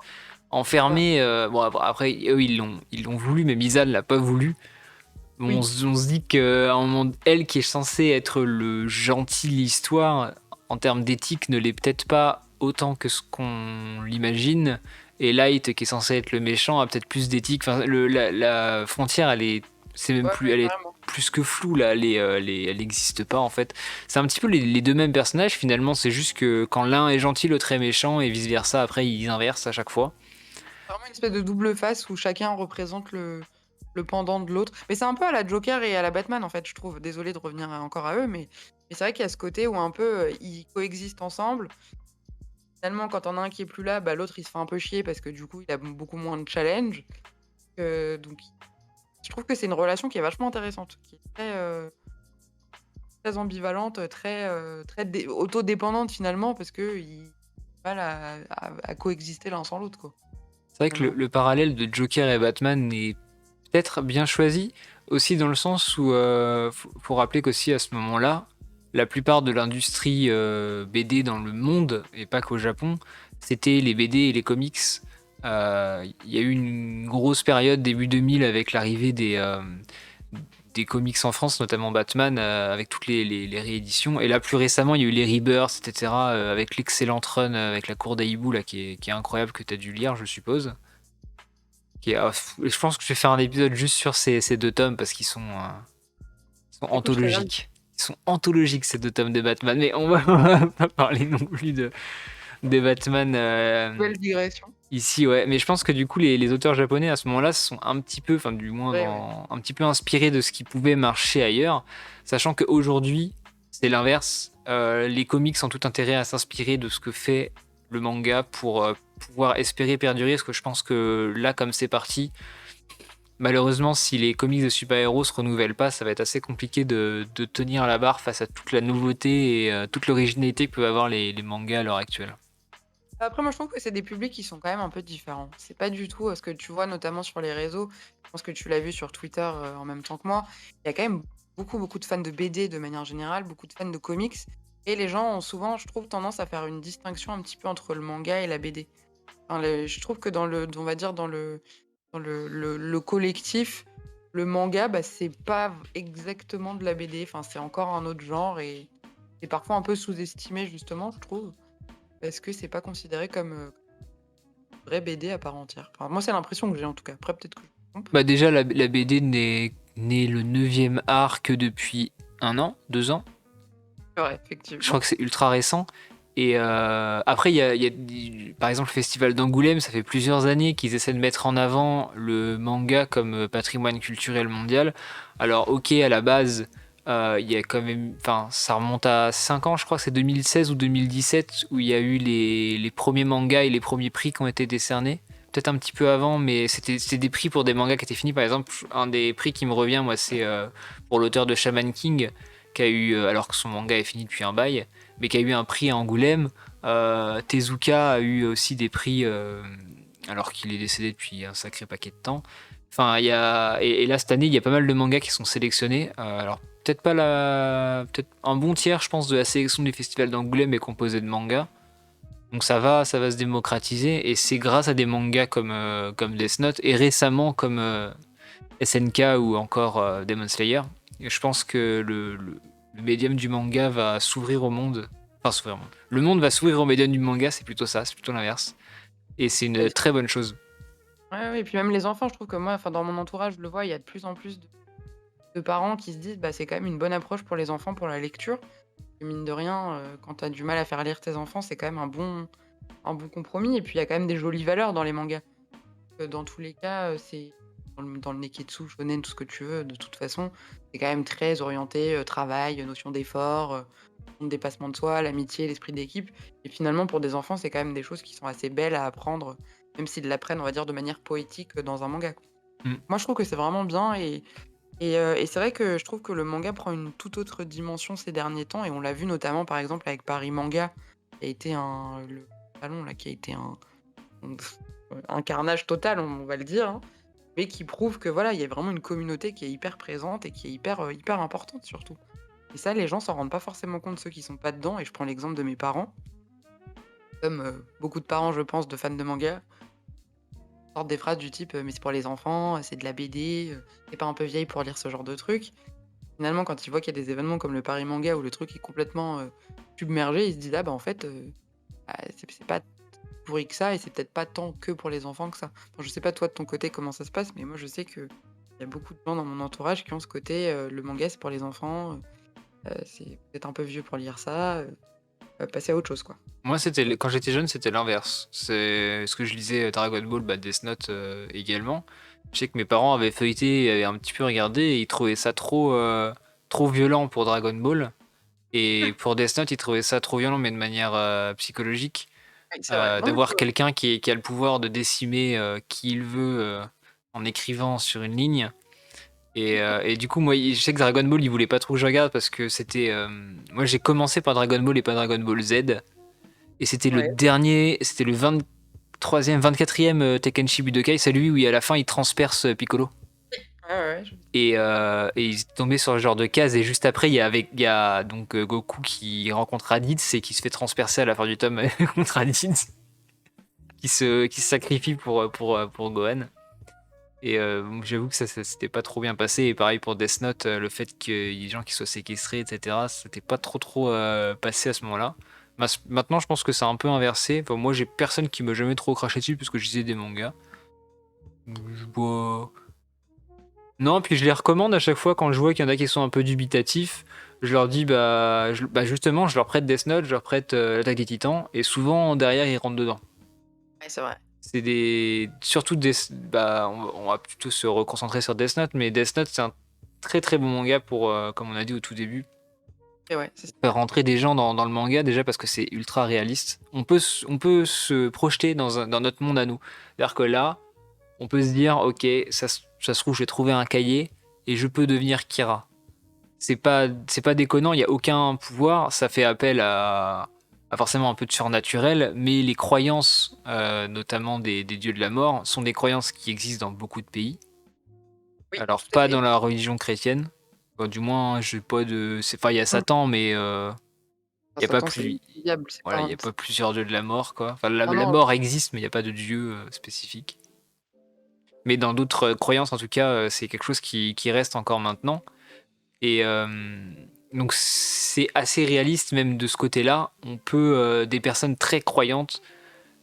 Enfermés, bon après eux ils l'ont voulu, mais Misa ne l'a pas voulu. Bon, Oui, on se dit qu'à un moment, elle qui est censée être le gentil de l'histoire, en termes d'éthique, ne l'est peut-être pas autant que ce qu'on l'imagine. Et Light, qui est censé être le méchant, a peut-être plus d'éthique. Enfin, la frontière, c'est même ouais, plus, ouais, elle est carrément. plus que floue là. Elle n'existe pas en fait. C'est un petit peu les deux mêmes personnages finalement. C'est juste que quand l'un est gentil, l'autre est méchant et vice versa. Après, ils inversent à chaque fois. Vraiment une espèce de double face où chacun représente le pendant de l'autre. Mais c'est un peu à la Joker et à la Batman, en fait, je trouve. Désolée de revenir, encore à eux, mais c'est vrai qu'il y a ce côté où un peu, ils coexistent ensemble. Finalement, quand on a un qui est plus là, bah, l'autre, il se fait un peu chier parce que du coup, il a beaucoup moins de challenge. Donc je trouve que c'est une relation qui est vachement intéressante, qui est très ambivalente, très autodépendante finalement parce qu'ils ont du mal à coexister l'un sans l'autre, quoi, C'est vrai que le, finalement. le parallèle de Joker et Batman est peut-être bien choisi, aussi dans le sens où faut rappeler qu'aussi à ce moment-là, la plupart de l'industrie BD dans le monde, et pas qu'au Japon, c'était les BD et les comics. Il y a eu une grosse période début 2000 avec l'arrivée des comics en France, notamment Batman, avec toutes les rééditions. Et là, plus récemment, il y a eu les Rebirths, etc., avec l'excellente run avec la cour d'Aïbou, là, qui est incroyable, que tu as dû lire, je suppose. Je pense que je vais faire un épisode juste sur ces deux tomes parce qu'ils sont Écoute, je serais ravie. anthologiques. Ils sont anthologiques ces deux tomes de Batman, mais on va pas parler non plus de Batman Nouvelle digression. ici, ouais. Mais je pense que du coup, les auteurs japonais à ce moment-là se sont un petit peu, enfin du moins Ouais, ouais. un petit peu inspirés de ce qui pouvait marcher ailleurs, sachant qu'aujourd'hui, c'est l'inverse. Les comics ont tout intérêt à s'inspirer de ce que fait le manga pour pouvoir espérer perdurer, parce que je pense que là, comme c'est parti, malheureusement, si les comics de super-héros se renouvellent pas, ça va être assez compliqué de tenir la barre face à toute la nouveauté et toute l'originalité que peuvent avoir les mangas à l'heure actuelle. Après, moi, je trouve que c'est des publics qui sont quand même un peu différents. C'est pas du tout, ce que tu vois notamment sur les réseaux. Je pense que tu l'as vu sur Twitter, en même temps que moi. Il y a quand même beaucoup de fans de BD de manière générale, beaucoup de fans de comics et les gens ont souvent, je trouve, tendance à faire une distinction un petit peu entre le manga et la BD. Enfin, je trouve que on va dire dans le collectif, le manga, bah, c'est pas exactement de la BD. Enfin, c'est encore un autre genre et c'est parfois un peu sous-estimé justement, je trouve, parce que c'est pas considéré comme, vraie BD à part entière. Enfin, moi, c'est l'impression que j'ai en tout cas. Après, peut-être que je me trompe. Bah déjà, la BD n'est le neuvième art que depuis 1 an, 2 ans. C'est vrai, Je crois effectivement. que c'est ultra récent. Et après, par exemple, le Festival d'Angoulême, ça fait plusieurs années qu'ils essaient de mettre en avant le manga comme patrimoine culturel mondial. Alors, ok, à la base, il y a quand même, enfin, ça remonte à 5 ans, je crois que c'est 2016 ou 2017, où il y a eu les premiers mangas et les premiers prix qui ont été décernés. Peut-être un petit peu avant, mais c'était des prix pour des mangas qui étaient finis. Par exemple, un des prix qui me revient, moi, c'est pour l'auteur de Shaman King, qui a eu, alors que son manga est fini depuis un bail, mais qui a eu un prix à Angoulême. Tezuka a eu aussi des prix, alors qu'il est décédé depuis un sacré paquet de temps. Enfin, et là, cette année, il y a pas mal de mangas qui sont sélectionnés. Alors, peut-être un bon tiers, je pense, de la sélection du festival d'Angoulême est composé de mangas. Donc ça va se démocratiser. Et c'est grâce à des mangas comme Death Note, et récemment comme SNK ou encore Demon Slayer. Et je pense que le médium du manga va s'ouvrir au monde. Enfin, s'ouvrir au monde. Le monde va s'ouvrir au médium du manga, c'est plutôt ça, c'est plutôt l'inverse. Et c'est une Ouais, très bonne chose. ouais, ouais, et puis même les enfants, je trouve que moi, enfin, dans mon entourage, je le vois, il y a de plus en plus de parents qui se disent: «Bah, c'est quand même une bonne approche pour les enfants, pour la lecture». Et mine de rien, quand tu as du mal à faire lire tes enfants, c'est quand même un bon compromis et puis il y a quand même des jolies valeurs dans les mangas. Dans tous les cas, c'est dans le neketsu, shonen, tout ce que tu veux, de toute façon, c'est quand même très orienté, travail, notion d'effort, dépassement de soi, l'amitié, l'esprit d'équipe et finalement pour des enfants, c'est quand même des choses qui sont assez belles à apprendre, même s'ils l'apprennent, on va dire, de manière poétique, dans un manga, quoi. Mm. Moi, je trouve que c'est vraiment bien et c'est vrai que je trouve que le manga prend une toute autre dimension ces derniers temps et on l'a vu notamment, par exemple, avec Paris Manga, qui a été le salon là, qui a été un carnage total, on va le dire, hein. mais qui prouve que voilà, il y a vraiment une communauté qui est hyper présente et qui est hyper importante surtout. Et ça, les gens s'en rendent pas forcément compte, ceux qui sont pas dedans et je prends l'exemple de mes parents. Comme, beaucoup de parents, je pense, de fans de manga, sortent des phrases du type, «Mais c'est pour les enfants, c'est de la BD, tu pas un peu vieille pour lire ce genre de truc?» Finalement, quand ils voient qu'il y a des événements comme le Paris Manga où le truc est complètement, submergé, ils se disent: «Ah bah, en fait, bah, c'est pas pourri que ça et c'est peut-être pas tant que pour les enfants que ça». Enfin, je sais pas toi de ton côté comment ça se passe, mais moi je sais qu'il y a beaucoup de gens dans mon entourage qui ont ce côté, le manga c'est pour les enfants, c'est peut-être un peu vieux pour lire ça, passer à autre chose, quoi. Moi, quand j'étais jeune, c'était l'inverse. C'est ce que je lisais Dragon Ball, bah, Death Note également. Je sais que mes parents avaient feuilleté, avaient un petit peu regardé et ils trouvaient ça trop violent pour Dragon Ball. Et pour Death Note, ils trouvaient ça trop violent, mais de manière psychologique. Oui, c'est vrai. Non mais c'est D'avoir vrai. quelqu'un qui a le pouvoir de décimer qui il veut en écrivant sur une ligne. Et du coup, moi, je sais que Dragon Ball, il voulait pas trop que je regarde parce que c'était. Moi, j'ai commencé par Dragon Ball et pas Dragon Ball Z. Et c'était le Ouais. dernier, c'était le 23e, 24e Tekkenchi Budokai, celui où à la fin il transperce Piccolo. Ouais, ouais, ouais, je Et il est tombé sur le genre de case. Et juste après, il y a donc Goku qui rencontre Raditz et qui se fait transpercer à la fin du tome contre Raditz, qui se sacrifie pour Gohan. Et j'avoue que ça s'était pas trop bien passé. Et pareil pour Death Note, le fait qu'il y ait des gens qui soient séquestrés, etc., c'était pas trop passé à ce moment-là. Maintenant, je pense que c'est un peu inversé. Enfin, moi, j'ai personne qui m'a jamais trop craché dessus parce que je lisais des mangas. Je bois. Non, puis je les recommande à chaque fois quand je vois qu'il y en a qui sont un peu dubitatifs. Je leur dis, bah justement, je leur prête Death Note, je leur prête l'Attaque des Titans, et souvent derrière ils rentrent dedans. ouais, c'est vrai. C'est surtout on va plutôt se reconcentrer sur Death Note, mais Death Note c'est un très bon manga pour, comme on a dit au tout début, Et ouais, c'est faire rentrer des gens dans le manga déjà parce que c'est ultra réaliste. On peut se projeter dans notre monde à nous. C'est-à-dire que là, on peut se dire, ok, ça se trouve, je vais trouver un cahier et je peux devenir Kira. C'est pas déconnant, il n'y a aucun pouvoir, ça fait appel à forcément un peu de surnaturel, mais les croyances, notamment des dieux de la mort, sont des croyances qui existent dans beaucoup de pays. oui, Alors, tout à pas fait. dans la religion chrétienne. Enfin, du moins, j'ai pas de. Enfin, il y a Mmh. Satan, mais Enfin, il y a pas Satan, c'est plus. le diable, c'est Voilà, pas il un y a pas plusieurs dieux de la mort, quoi. Enfin, la, non, la non, mort existe, mais il n'y a pas de dieu spécifique. Mais dans d'autres croyances, en tout cas, c'est quelque chose qui reste encore maintenant. Et donc c'est assez réaliste même de ce côté-là. Des personnes très croyantes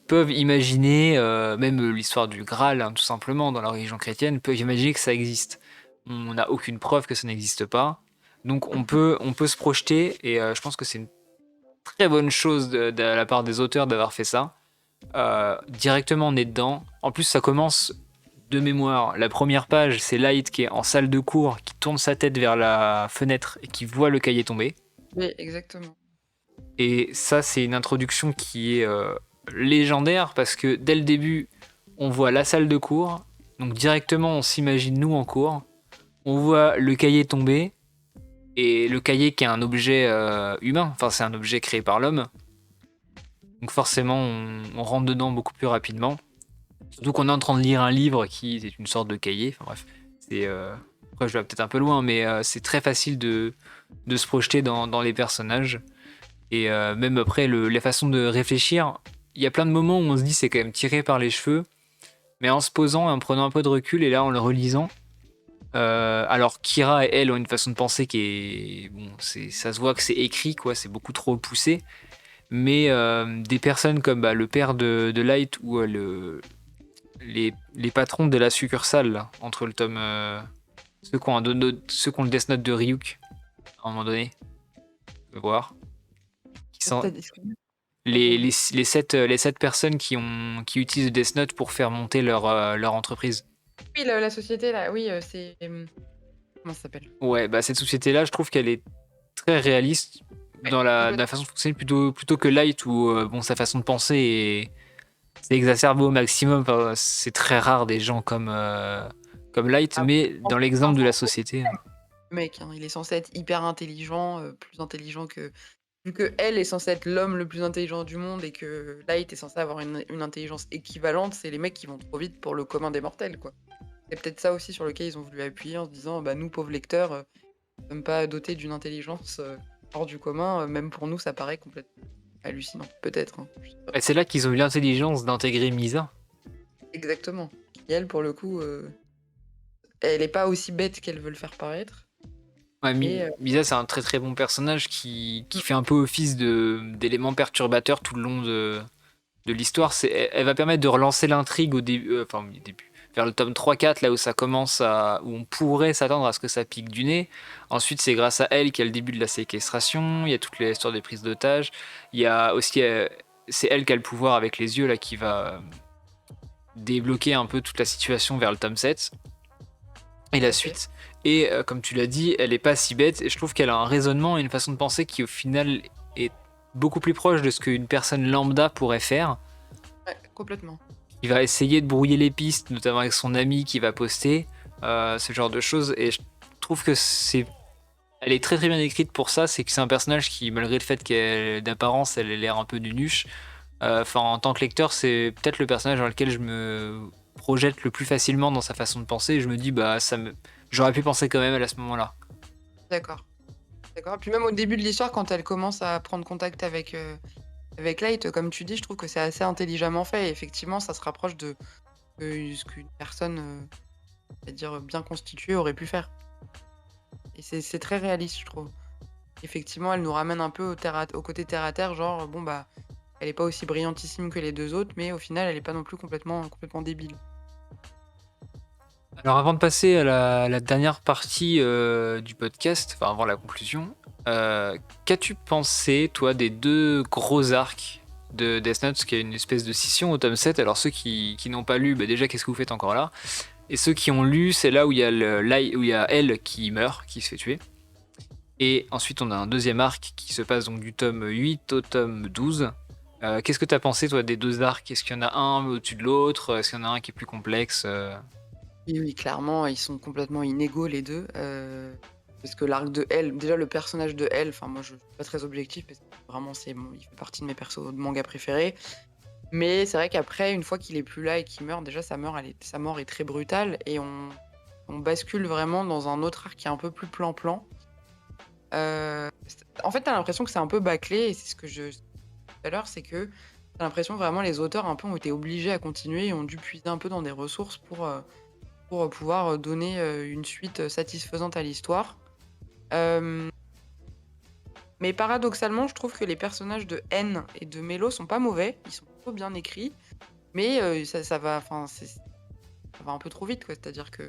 peuvent imaginer, même l'histoire du Graal, hein, tout simplement, dans la religion chrétienne, peuvent imaginer que ça existe. On n'a aucune preuve que ça n'existe pas. Donc on peut se projeter, et je pense que c'est une très bonne chose de la part des auteurs d'avoir fait ça. Directement on est dedans. En plus ça commence de mémoire. La première page, c'est Light qui est en salle de cours, qui tourne sa tête vers la fenêtre et qui voit le cahier tomber. Oui, exactement. Et ça, c'est une introduction qui est légendaire parce que dès le début, on voit la salle de cours. Donc directement, on s'imagine nous en cours. On voit le cahier tomber. Et le cahier qui est un objet humain. Enfin, c'est un objet créé par l'homme. Donc forcément, on rentre dedans beaucoup plus rapidement. Surtout qu'on est en train de lire un livre qui est une sorte de cahier. Enfin bref, c'est après je vais peut-être un peu loin, mais c'est très facile de se projeter dans les personnages. Et même après, la façon de réfléchir, il y a plein de moments où on se dit c'est quand même tiré par les cheveux, mais en se posant et en prenant un peu de recul, et là en le relisant, alors Kira et elle ont une façon de penser qui est bon, ça se voit que c'est écrit quoi, c'est beaucoup trop poussé. Mais des personnes comme le père de Light ou les patrons de la succursale là, entre le tome ceux qui ont le Death Note de Ryuk à un moment donné, on peut voir, qui sont C'est-à-dire que pas les, entendu. les, les sept personnes qui utilisent le Death Note pour faire monter leur entreprise. Oui, la société là, oui, c'est, comment ça s'appelle? Ouais, bah cette société-là, je trouve qu'elle est très réaliste Ouais, dans la complètement. façon de fonctionner, plutôt que Light où bon, sa façon de penser c'est exacerbé au maximum. Enfin, c'est très rare des gens comme Light, Ah, mais en dans plus, c'est un l'exemple de la cerveau société. le mec, hein, il est censé être hyper intelligent, plus intelligent que vu qu'elle est censée être l'homme le plus intelligent du monde et que Light est censé avoir une intelligence équivalente, c'est les mecs qui vont trop vite pour le commun des mortels, quoi. C'est peut-être ça aussi sur lequel ils ont voulu appuyer en se disant: «Bah, nous, pauvres lecteurs, nous sommes pas dotés d'une intelligence, hors du commun, même pour nous, ça paraît complètement hallucinant». Peut-être, hein, je sais pas. Et c'est là qu'ils ont eu l'intelligence d'intégrer Misa. Exactement. Qui elle, pour le coup, elle est pas aussi bête qu'elle veut le faire paraître Ouais, et Misa, c'est un très très bon personnage qui mmh, fait un peu office d'élément perturbateur tout le long de l'histoire. Elle va permettre de relancer l'intrigue au début, enfin au début, vers le tome 3-4, là où ça commence où on pourrait s'attendre à ce que ça pique du nez. Ensuite, c'est grâce à elle qu'il y a le début de la séquestration, il y a toute l'histoire des prises d'otages. Il y a aussi, c'est elle qui a le pouvoir avec les yeux, là, qui va débloquer un peu toute la situation vers le tome 7 et tout la à fait. suite. Et comme tu l'as dit, elle est pas si bête, et je trouve qu'elle a un raisonnement et une façon de penser qui au final est beaucoup plus proche de ce qu'une personne lambda pourrait faire. Ouais, complètement. Il va essayer de brouiller les pistes, notamment avec son ami qui va poster, ce genre de choses. Et je trouve que elle est très très bien écrite pour ça. C'est que c'est un personnage qui, malgré le fait qu'elle d'apparence, elle ait l'air un peu nunuche. Enfin, en tant que lecteur, c'est peut-être le personnage dans lequel je me projette le plus facilement dans sa façon de penser. Et je me dis, bah, j'aurais pu penser quand même à ce moment-là. D'accord, d'accord. Puis même au début de l'histoire, quand elle commence à prendre contact avec Light, comme tu dis, je trouve que c'est assez intelligemment fait et effectivement, ça se rapproche de, ce qu'une personne, on va dire, bien constituée aurait pu faire et c'est très réaliste, je trouve. Effectivement, elle nous ramène un peu au côté terre à terre, genre, bon, bah, elle est pas aussi brillantissime que les 2 autres, mais au final, elle est pas non plus complètement débile. Alors avant de passer à la dernière partie du podcast, enfin avant la conclusion, qu'as-tu pensé, toi, des deux gros arcs de Death Note, qui est une espèce de scission au tome 7? Alors ceux qui n'ont pas lu, bah déjà qu'est-ce que vous faites encore là? Et ceux qui ont lu, c'est là où il y a où il y a elle qui meurt, qui se fait tuer. Et ensuite on a un deuxième arc qui se passe donc du tome 8 au tome 12. Qu'est-ce que tu as pensé, toi, des deux arcs? Est-ce qu'il y en a un au-dessus de l'autre? Est-ce qu'il y en a un qui est plus complexe? Oui, oui, clairement, ils sont complètement inégaux les 2, parce que l'arc de L déjà le personnage de L, enfin moi je suis pas très objectif parce que vraiment il fait partie de mes persos de manga préférés. Mais c'est vrai qu'après, une fois qu'il est plus là et qu'il meurt, déjà sa mort est très brutale et on bascule vraiment dans un autre arc qui est un peu plus plan-plan. En fait, tu as l'impression que c'est un peu bâclé et c'est ce que je tout à l'heure, c'est que tu as l'impression que vraiment les auteurs un peu ont été obligés à continuer et ont dû puiser un peu dans des ressources pour pouvoir, donner, une suite, satisfaisante à l'histoire. Hem, mais paradoxalement, je trouve que les personnages de N et de Mélo sont pas mauvais, ils sont plutôt bien écrits, mais ça va enfin, ça va un peu trop vite, quoi. C'est-à-dire que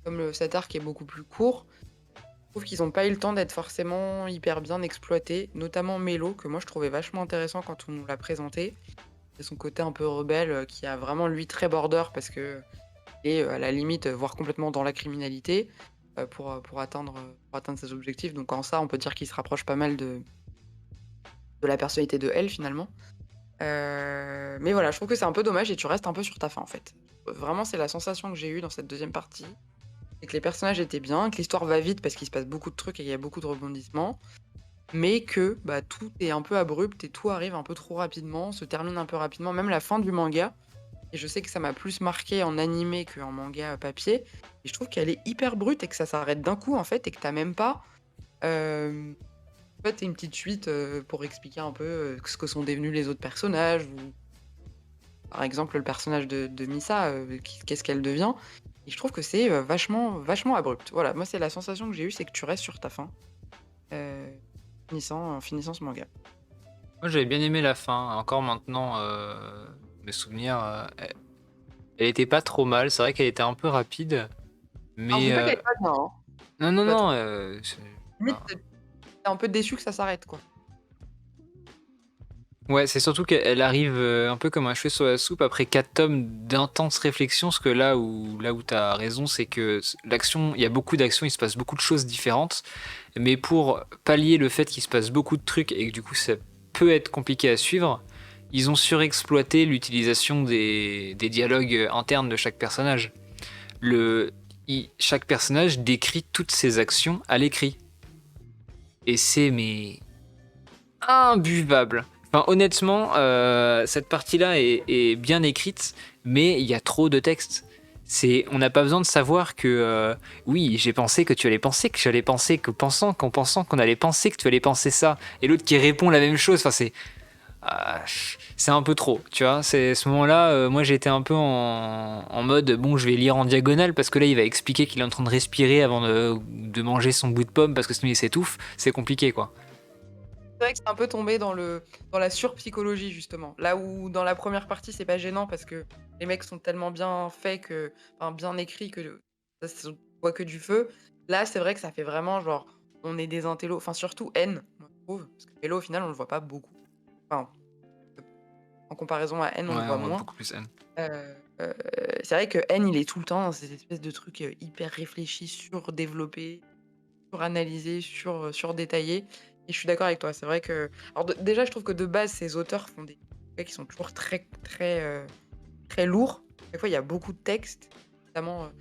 comme cet arc est beaucoup plus court, je trouve qu'ils ont pas eu le temps d'être forcément hyper bien exploités, notamment Mélo, que moi je trouvais vachement intéressant quand on nous l'a présenté. C'est son côté un peu rebelle, qui a vraiment lui très border parce que et à la limite, voire complètement dans la criminalité, pour atteindre ses objectifs. Donc en ça, on peut dire qu'il se rapproche pas mal de la personnalité de elle, finalement. Mais voilà, je trouve que c'est un peu dommage et tu restes un peu sur ta faim, en fait. Vraiment, c'est la sensation que j'ai eue dans cette deuxième partie, c'est que les personnages étaient bien, que l'histoire va vite parce qu'il se passe beaucoup de trucs et il y a beaucoup de rebondissements, mais que, bah, tout est un peu abrupt et tout arrive un peu trop rapidement, se termine un peu rapidement. Même la fin du manga, et je sais que ça m'a plus marqué en animé qu'en manga, papier, et je trouve qu'elle est hyper brute et que ça s'arrête d'un coup, en fait, et que tu même pas, hem, en fait, une petite suite, pour expliquer un peu, ce que sont devenus les autres personnages ou par exemple le personnage de Misa, qu'est-ce qu'elle devient? Et je trouve que c'est, vachement abrupt. Voilà, moi c'est la sensation que j'ai eue, c'est que tu restes sur ta faim, heu, en finissant ce manga. Moi, j'avais bien aimé la fin. Encore maintenant, mes souvenirs, elle était pas trop mal. C'est vrai qu'elle était un peu rapide, Alors je mais dis pas qu'elle est pas bien, hein, non, non, pas non, trop. Limite, enfin, tu un peu déçu que ça s'arrête, quoi. ouais, c'est surtout qu'elle arrive un peu comme un cheveu sur la soupe après 4 tomes d'intense réflexion. Parce que là où tu as raison, c'est que l'action, il y a beaucoup d'actions, il se passe beaucoup de choses différentes. Mais pour pallier le fait qu'il se passe beaucoup de trucs et que du coup ça peut être compliqué à suivre, ils ont surexploité l'utilisation des dialogues internes de chaque personnage. Chaque personnage décrit toutes ses actions à l'écrit. Et c'est mais imbuvable. Enfin, honnêtement, cette partie-là est bien écrite, mais il y a trop de texte. On n'a pas besoin de savoir que oui, j'ai pensé que tu allais penser, que j'allais penser, qu'en pensant qu'on allait penser que tu allais penser ça, et l'autre qui répond la même chose. Enfin, ah, c'est un peu trop, tu vois. C'est ce moment-là, moi j'étais un peu en mode bon, je vais lire en diagonale parce que là il va expliquer qu'il est en train de respirer avant de manger son bout de pomme parce que sinon il s'étouffe. C'est compliqué quoi. C'est vrai que c'est un peu tombé dans la surpsychologie, justement. Là où dans la première partie, c'est pas gênant parce que les mecs sont tellement bien faits enfin, bien écrits que ça se voit que du feu. Là, c'est vrai que ça fait vraiment genre, on est des intellos. Enfin, surtout N, moi, je trouve. Parce que Hello, au final, on le voit pas beaucoup. Enfin, en comparaison à N, on le Ouais, voit on voit moins. beaucoup plus N. Euh, euh, c'est vrai que N, il est tout le temps dans ces espèces de trucs hyper réfléchis, surdéveloppés, suranalysé, surdétaillé. Et je suis d'accord avec toi. C'est vrai que. Alors, déjà, je trouve que de base, ces auteurs font des trucs qui sont toujours très, très, très lourds. Des fois, il y a beaucoup de textes. Notamment,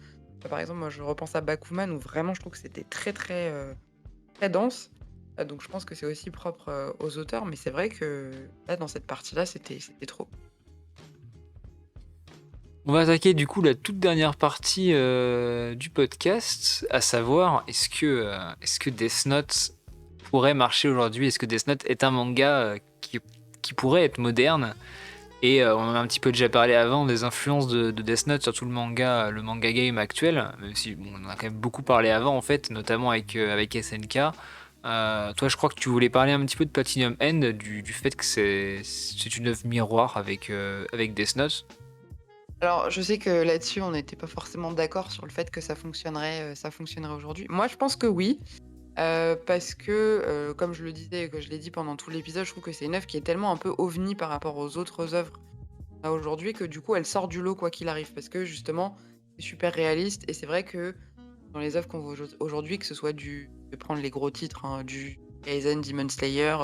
par exemple, moi, je repense à Bakuman où vraiment, je trouve que c'était très, très, très dense. Donc, je pense que c'est aussi propre aux auteurs. Mais c'est vrai que là, dans cette partie-là, c'était trop. On va attaquer du coup la toute dernière partie du podcast, à savoir est-ce que Death Note pourrait marcher aujourd'hui? Est-ce que Death Note est un manga qui pourrait être moderne? Et on en a un petit peu déjà parlé avant des influences de Death Note sur tout le manga game actuel, même si bon, on en a quand même beaucoup parlé avant en fait, notamment avec SNK. Toi, je crois que tu voulais parler un petit peu de Platinum End, du fait que c'est une œuvre miroir avec Death Note. Alors, je sais que là-dessus, on n'était pas forcément d'accord sur le fait que ça fonctionnerait aujourd'hui. Moi, je pense que oui. Parce que, comme je le disais et que je l'ai dit pendant tout l'épisode, je trouve que c'est une œuvre qui est tellement un peu ovni par rapport aux autres œuvres qu'on a aujourd'hui que du coup elle sort du lot quoi qu'il arrive. Parce que justement, c'est super réaliste et c'est vrai que dans les œuvres qu'on voit aujourd'hui, que ce soit je vais prendre les gros titres, hein, du Kaizen, Demon Slayer,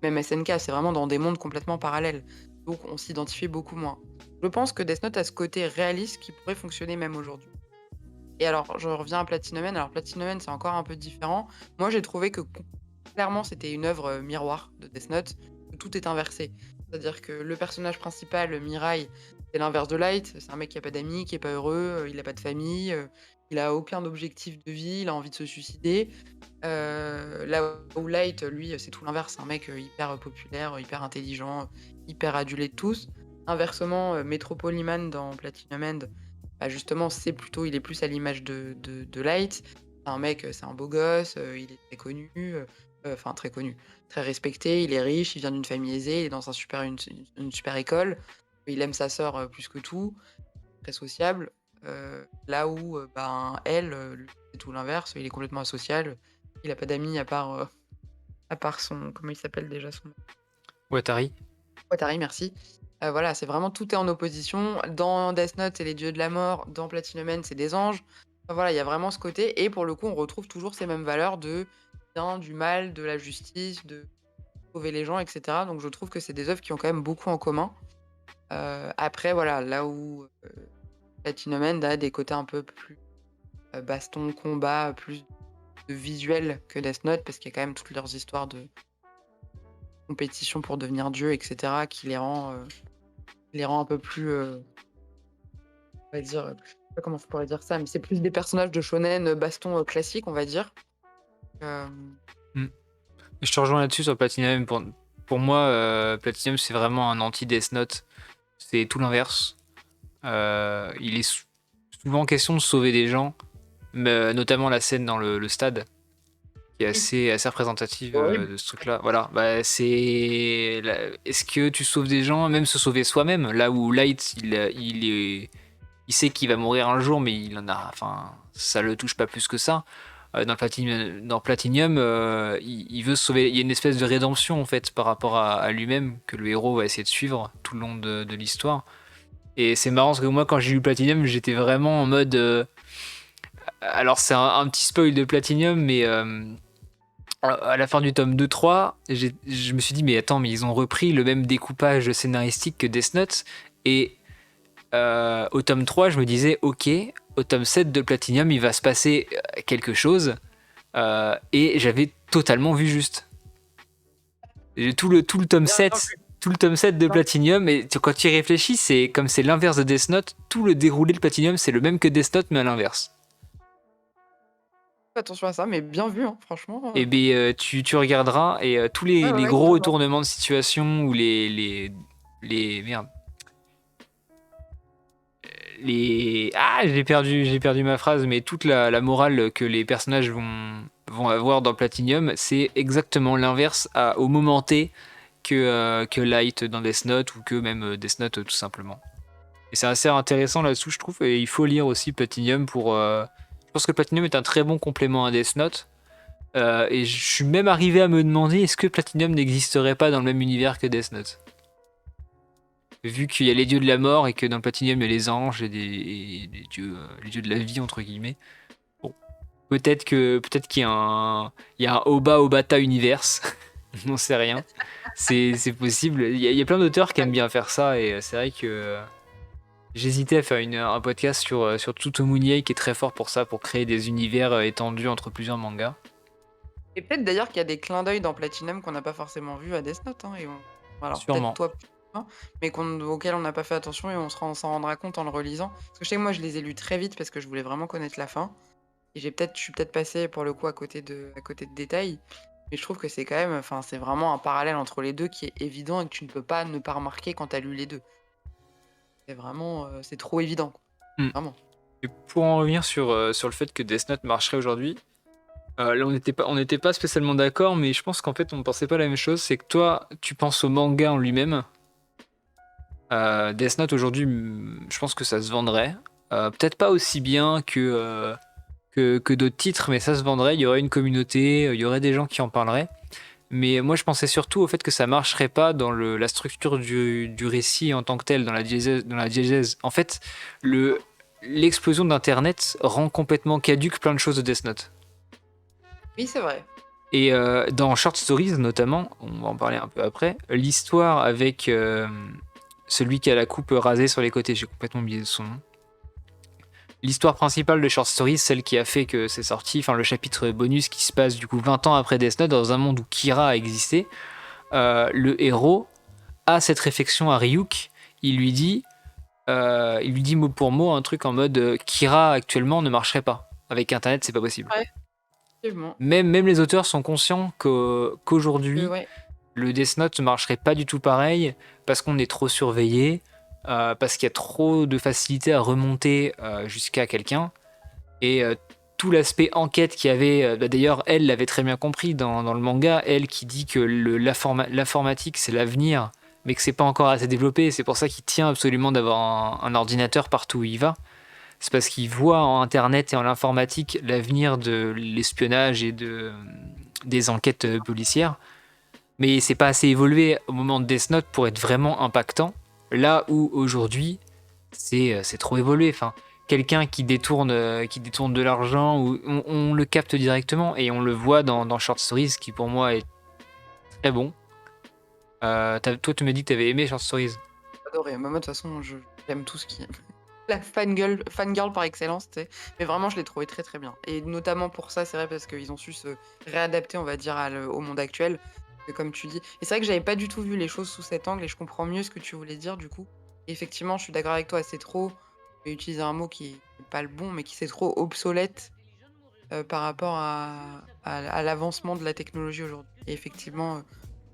même SNK, c'est vraiment dans des mondes complètement parallèles. Donc on s'identifie beaucoup moins. Je pense que Death Note a ce côté réaliste qui pourrait fonctionner même aujourd'hui. Et alors, je reviens à Platinum Man. Alors, Platinum Man, c'est encore un peu différent. Moi, j'ai trouvé que clairement, c'était une œuvre miroir de Death Note, où tout est inversé. C'est-à-dire que le personnage principal, Mirai, c'est l'inverse de Light. C'est un mec qui a pas d'amis, qui est pas heureux, il a pas de famille, il a aucun objectif de vie, il a envie de se suicider. Là où Light, lui, c'est tout l'inverse. C'est un mec hyper populaire, hyper intelligent, hyper adulé de tous. Inversement, Metropoliman dans Platinum End, bah, justement, il est plus à l'image de Light. C'est un mec, c'est un beau gosse, il est très connu, enfin très connu, très respecté, il est riche, il vient d'une famille aisée, il est dans une super école, il aime sa sœur plus que tout, très sociable. Là où ben, elle, lui, c'est tout l'inverse, il est complètement asocial, il a pas d'amis à part son. Comment il s'appelle déjà son. Watari. Watari, merci. Voilà, c'est vraiment tout est en opposition. Dans Death Note, c'est les dieux de la mort. Dans Platinum Man, c'est des anges. Enfin, voilà, il y a vraiment ce côté. Et pour le coup, on retrouve toujours ces mêmes valeurs de bien, du mal, de la justice, de sauver les gens, etc. Donc je trouve que c'est des œuvres qui ont quand même beaucoup en commun. Après, voilà, là où Platinum Man a des côtés un peu plus baston, combat, plus de visuel que Death Note, parce qu'il y a quand même toutes leurs histoires de compétition pour devenir dieu, etc., qui les rend un peu plus, on va dire, je sais pas comment je pourrais dire ça, mais c'est plus des personnages de shonen, baston, classiques, on va dire. Hem, Mm. Je te rejoins là-dessus sur Platinum. Pour moi, Platinum, c'est vraiment un anti-Death Note. C'est tout l'inverse. Il est souvent question de sauver des gens, mais, notamment la scène dans le stade, qui est oui, assez représentative c'est horrible. de ce truc-là. Voilà, bah, est-ce que tu sauves des gens, même se sauver soi-même, là où Light, il sait qu'il va mourir un jour, mais enfin, ça le touche pas plus que ça. Dans Platinum, il veut se sauver. Il y a une espèce de rédemption en fait par rapport à lui-même que le héros va essayer de suivre tout le long de l'histoire. Et c'est marrant parce que moi, quand j'ai lu Platinum, j'étais vraiment en mode. Alors, c'est un petit spoil de Platinum, mais à la fin du tome 2-3, je me suis dit, mais attends, mais ils ont repris le même découpage scénaristique que Death Note. Et au tome 3, je me disais, ok, au tome 7 de Platinum, il va se passer quelque chose. Et j'avais totalement vu juste. Tout le tome Bien 7, vu. tout le tome 7 de Non, Platinum, et quand tu y réfléchis, c'est comme c'est l'inverse de Death Note, tout le déroulé de Platinum, c'est le même que Death Note, mais à l'inverse. fais attention à ça, mais bien vu, hein, franchement. Et bien, tu regarderas, et tous Ouais, ouais, les ouais, gros carrément. retournements de situation, ou merde, j'ai perdu ma phrase, mais toute la morale que les personnages vont avoir dans Platinum, c'est exactement l'inverse au moment T que Light dans Death Note, ou que même Death Note tout simplement. Et c'est assez intéressant là-dessous, je trouve, et il faut lire aussi Platinum pour... Je pense que Platinum est un très bon complément à Death Note, et je suis même arrivé à me demander est-ce que Platinum n'existerait pas dans le même univers que Death Note. Vu qu'il y a les dieux de la mort et que dans Platinum il y a les anges et les dieux de la vie entre guillemets. Bon, peut-être qu'il y a un Oba Obata universe. On n'en sait rien. C'est possible. Il y a plein d'auteurs qui aiment bien faire ça, et c'est vrai que j'hésitais à faire un podcast sur Tsutomu qui est très fort pour ça, pour créer des univers étendus entre plusieurs mangas. Et peut-être d'ailleurs qu'il y a des clins d'œil dans Platinum qu'on n'a pas forcément vu à Death Note, hein, alors peut-être Sûrement. toi plus, hein, mais auxquels on n'a pas fait attention et s'en rendra compte en le relisant. Parce que je sais que moi je les ai lus très vite parce que je voulais vraiment connaître la fin. Et je suis peut-être passé pour le coup à côté de détails. Mais je trouve que c'est quand même, enfin, c'est vraiment un parallèle entre les deux qui est évident et que tu ne peux pas ne pas remarquer quand tu as lu les deux. C'est vraiment, c'est trop évident, quoi. Hmm. Vraiment. Et pour en revenir sur le fait que Death Note marcherait aujourd'hui, là on n'était pas spécialement d'accord, mais je pense qu'en fait on ne pensait pas la même chose. C'est que toi, tu penses au manga en lui-même. Death Note aujourd'hui, je pense que ça se vendrait. Peut-être pas aussi bien que d'autres titres, mais ça se vendrait. Il y aurait une communauté, il y aurait des gens qui en parleraient. Mais moi, je pensais surtout au fait que ça marcherait pas dans la structure du récit en tant que tel, dans la diégèse. En fait, l'explosion d'Internet rend complètement caduque plein de choses de Death Note. Oui, c'est vrai. Et dans Short Stories, notamment, on va en parler un peu après, l'histoire avec celui qui a la coupe rasée sur les côtés, j'ai complètement oublié son nom. L'histoire principale de Short Stories, celle qui a fait que c'est sorti, enfin le chapitre bonus qui se passe du coup 20 ans après Death Note, dans un monde où Kira a existé, le héros a cette réflexion à Ryuk, il lui dit mot pour mot un truc en mode Kira actuellement ne marcherait pas. Avec Internet, c'est pas possible. Ouais, effectivement. Même les auteurs sont conscients qu'aujourd'hui, Ouais. le Death Note ne marcherait pas du tout pareil, parce qu'on est trop surveillé, parce qu'il y a trop de facilité à remonter jusqu'à quelqu'un, et tout l'aspect enquête qu'il y avait, d'ailleurs elle l'avait très bien compris dans le manga, elle qui dit que l'informatique c'est l'avenir, mais que c'est pas encore assez développé, c'est pour ça qu'il tient absolument d'avoir un ordinateur partout où il va. C'est parce qu'il voit en internet et en l'informatique l'avenir de l'espionnage et des enquêtes policières. Mais c'est pas assez évolué au moment de Death Note pour être vraiment impactant. Là où aujourd'hui, c'est trop évolué. Enfin, quelqu'un qui détourne de l'argent, on le capte directement et on le voit dans Short Stories, qui pour moi est très bon. Toi, tu m'as dit que tu avais aimé Short Stories. Adoré. Moi, de toute façon, j'aime tout ce qui est la fangirl par excellence, tu sais. Mais vraiment, je l'ai trouvé très très bien. Et notamment pour ça, c'est vrai, parce qu'ils ont su se réadapter, on va dire, au monde actuel. Comme tu dis. Et c'est vrai que j'avais pas du tout vu les choses sous cet angle et je comprends mieux ce que tu voulais dire du coup. Et effectivement, je suis d'accord avec toi, c'est trop, je vais utiliser un mot qui n'est pas le bon, mais qui c'est trop obsolète par rapport à l'avancement de la technologie aujourd'hui. Et effectivement,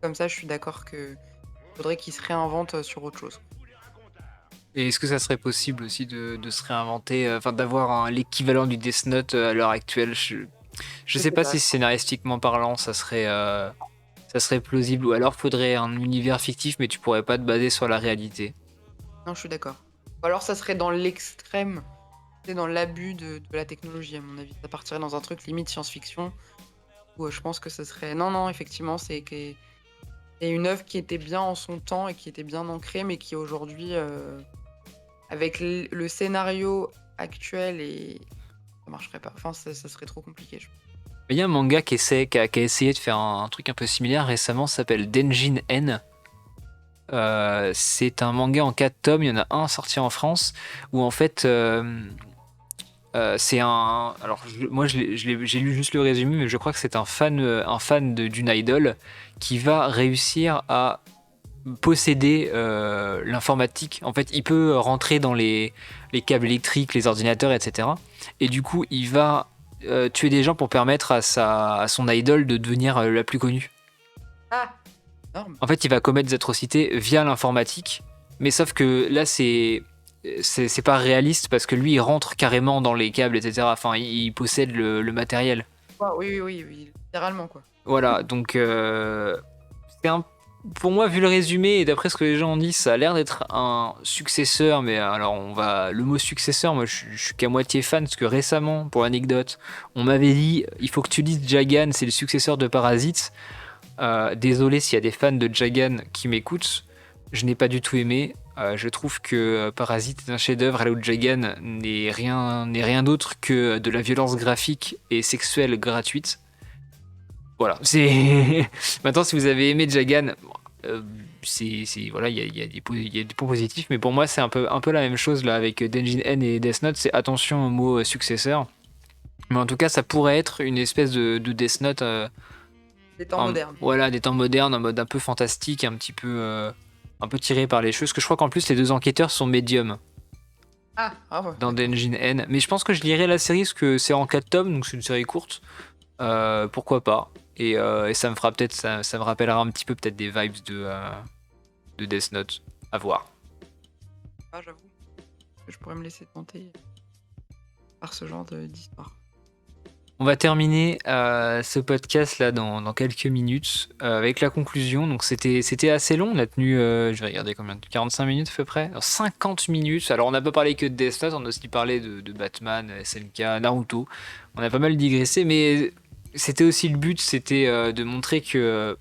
comme ça, je suis d'accord que faudrait qu'ils se réinventent sur autre chose. Et est-ce que ça serait possible aussi de se réinventer, enfin d'avoir l'équivalent du Death Note à l'heure actuelle? Je Je sais sais pas pas. si scénaristiquement parlant, ça serait plausible, ou alors faudrait un univers fictif, mais tu pourrais pas te baser sur la réalité. Non, je suis d'accord. Ou alors ça serait dans l'extrême, c'est dans l'abus de la technologie, à mon avis. Ça partirait dans un truc limite science-fiction, où je pense que ce serait... Non, non, effectivement, c'est une œuvre qui était bien en son temps et qui était bien ancrée, mais qui aujourd'hui, avec le scénario actuel, et ça marcherait pas. Enfin, ça serait trop compliqué. Il y a un manga qui a essayé de faire un truc un peu similaire récemment, ça s'appelle Denjin N. C'est un manga en 4 tomes, il y en a un sorti en France, où en fait c'est un... Alors moi j'ai lu juste le résumé, mais je crois que c'est un fan d'une idol qui va réussir à posséder l'informatique. En fait, il peut rentrer dans les câbles électriques, les ordinateurs, etc. Et du coup, il va tuer des gens pour permettre à son idole de devenir la plus connue. Ah, énorme. En fait, il va commettre des atrocités via l'informatique, mais sauf que là, c'est pas réaliste parce que lui, il rentre carrément dans les câbles, etc. Enfin, il possède le matériel. Oui, oui, oui, oui, littéralement, quoi. Voilà, donc c'est pour moi, vu le résumé et d'après ce que les gens ont dit, ça a l'air d'être un successeur, mais alors le mot successeur, moi je suis qu'à moitié fan parce que récemment, pour l'anecdote, on m'avait dit il faut que tu lises Jagan, c'est le successeur de Parasite. Désolé s'il y a des fans de Jagan qui m'écoutent, je n'ai pas du tout aimé. Je trouve que Parasite est un chef-d'œuvre, là où Jagan n'est rien d'autre que de la violence graphique et sexuelle gratuite. Voilà, c'est maintenant si vous avez aimé Jagan, voilà, il y a des points positifs, mais pour moi c'est un peu la même chose là avec Denjin N et Death Note, c'est attention au mot successeur. Mais en tout cas, ça pourrait être une espèce de Death Note, Les temps modernes. voilà, des temps modernes, en mode un peu fantastique, un peu tiré par les cheveux. Parce que je crois qu'en plus les deux enquêteurs sont médiums Ah, ouais, dans d'accord. Denjin N. Mais je pense que je lirai la série parce que c'est en 4 tomes, donc c'est une série courte. Pourquoi pas. Et ça me fera peut-être, ça me rappellera un petit peu peut-être des vibes de Death Note. À voir. Ah, j'avoue que je pourrais me laisser tenter par ce genre d'histoire. On va terminer ce podcast là dans quelques minutes avec la conclusion. Donc c'était assez long, on a tenu, je vais regarder combien, 45 minutes à peu près. Alors, 50 minutes. Alors on n'a pas parlé que de Death Note, on a aussi parlé de Batman, SNK, Naruto. On a pas mal digressé, mais c'était aussi le but, c'était de montrer que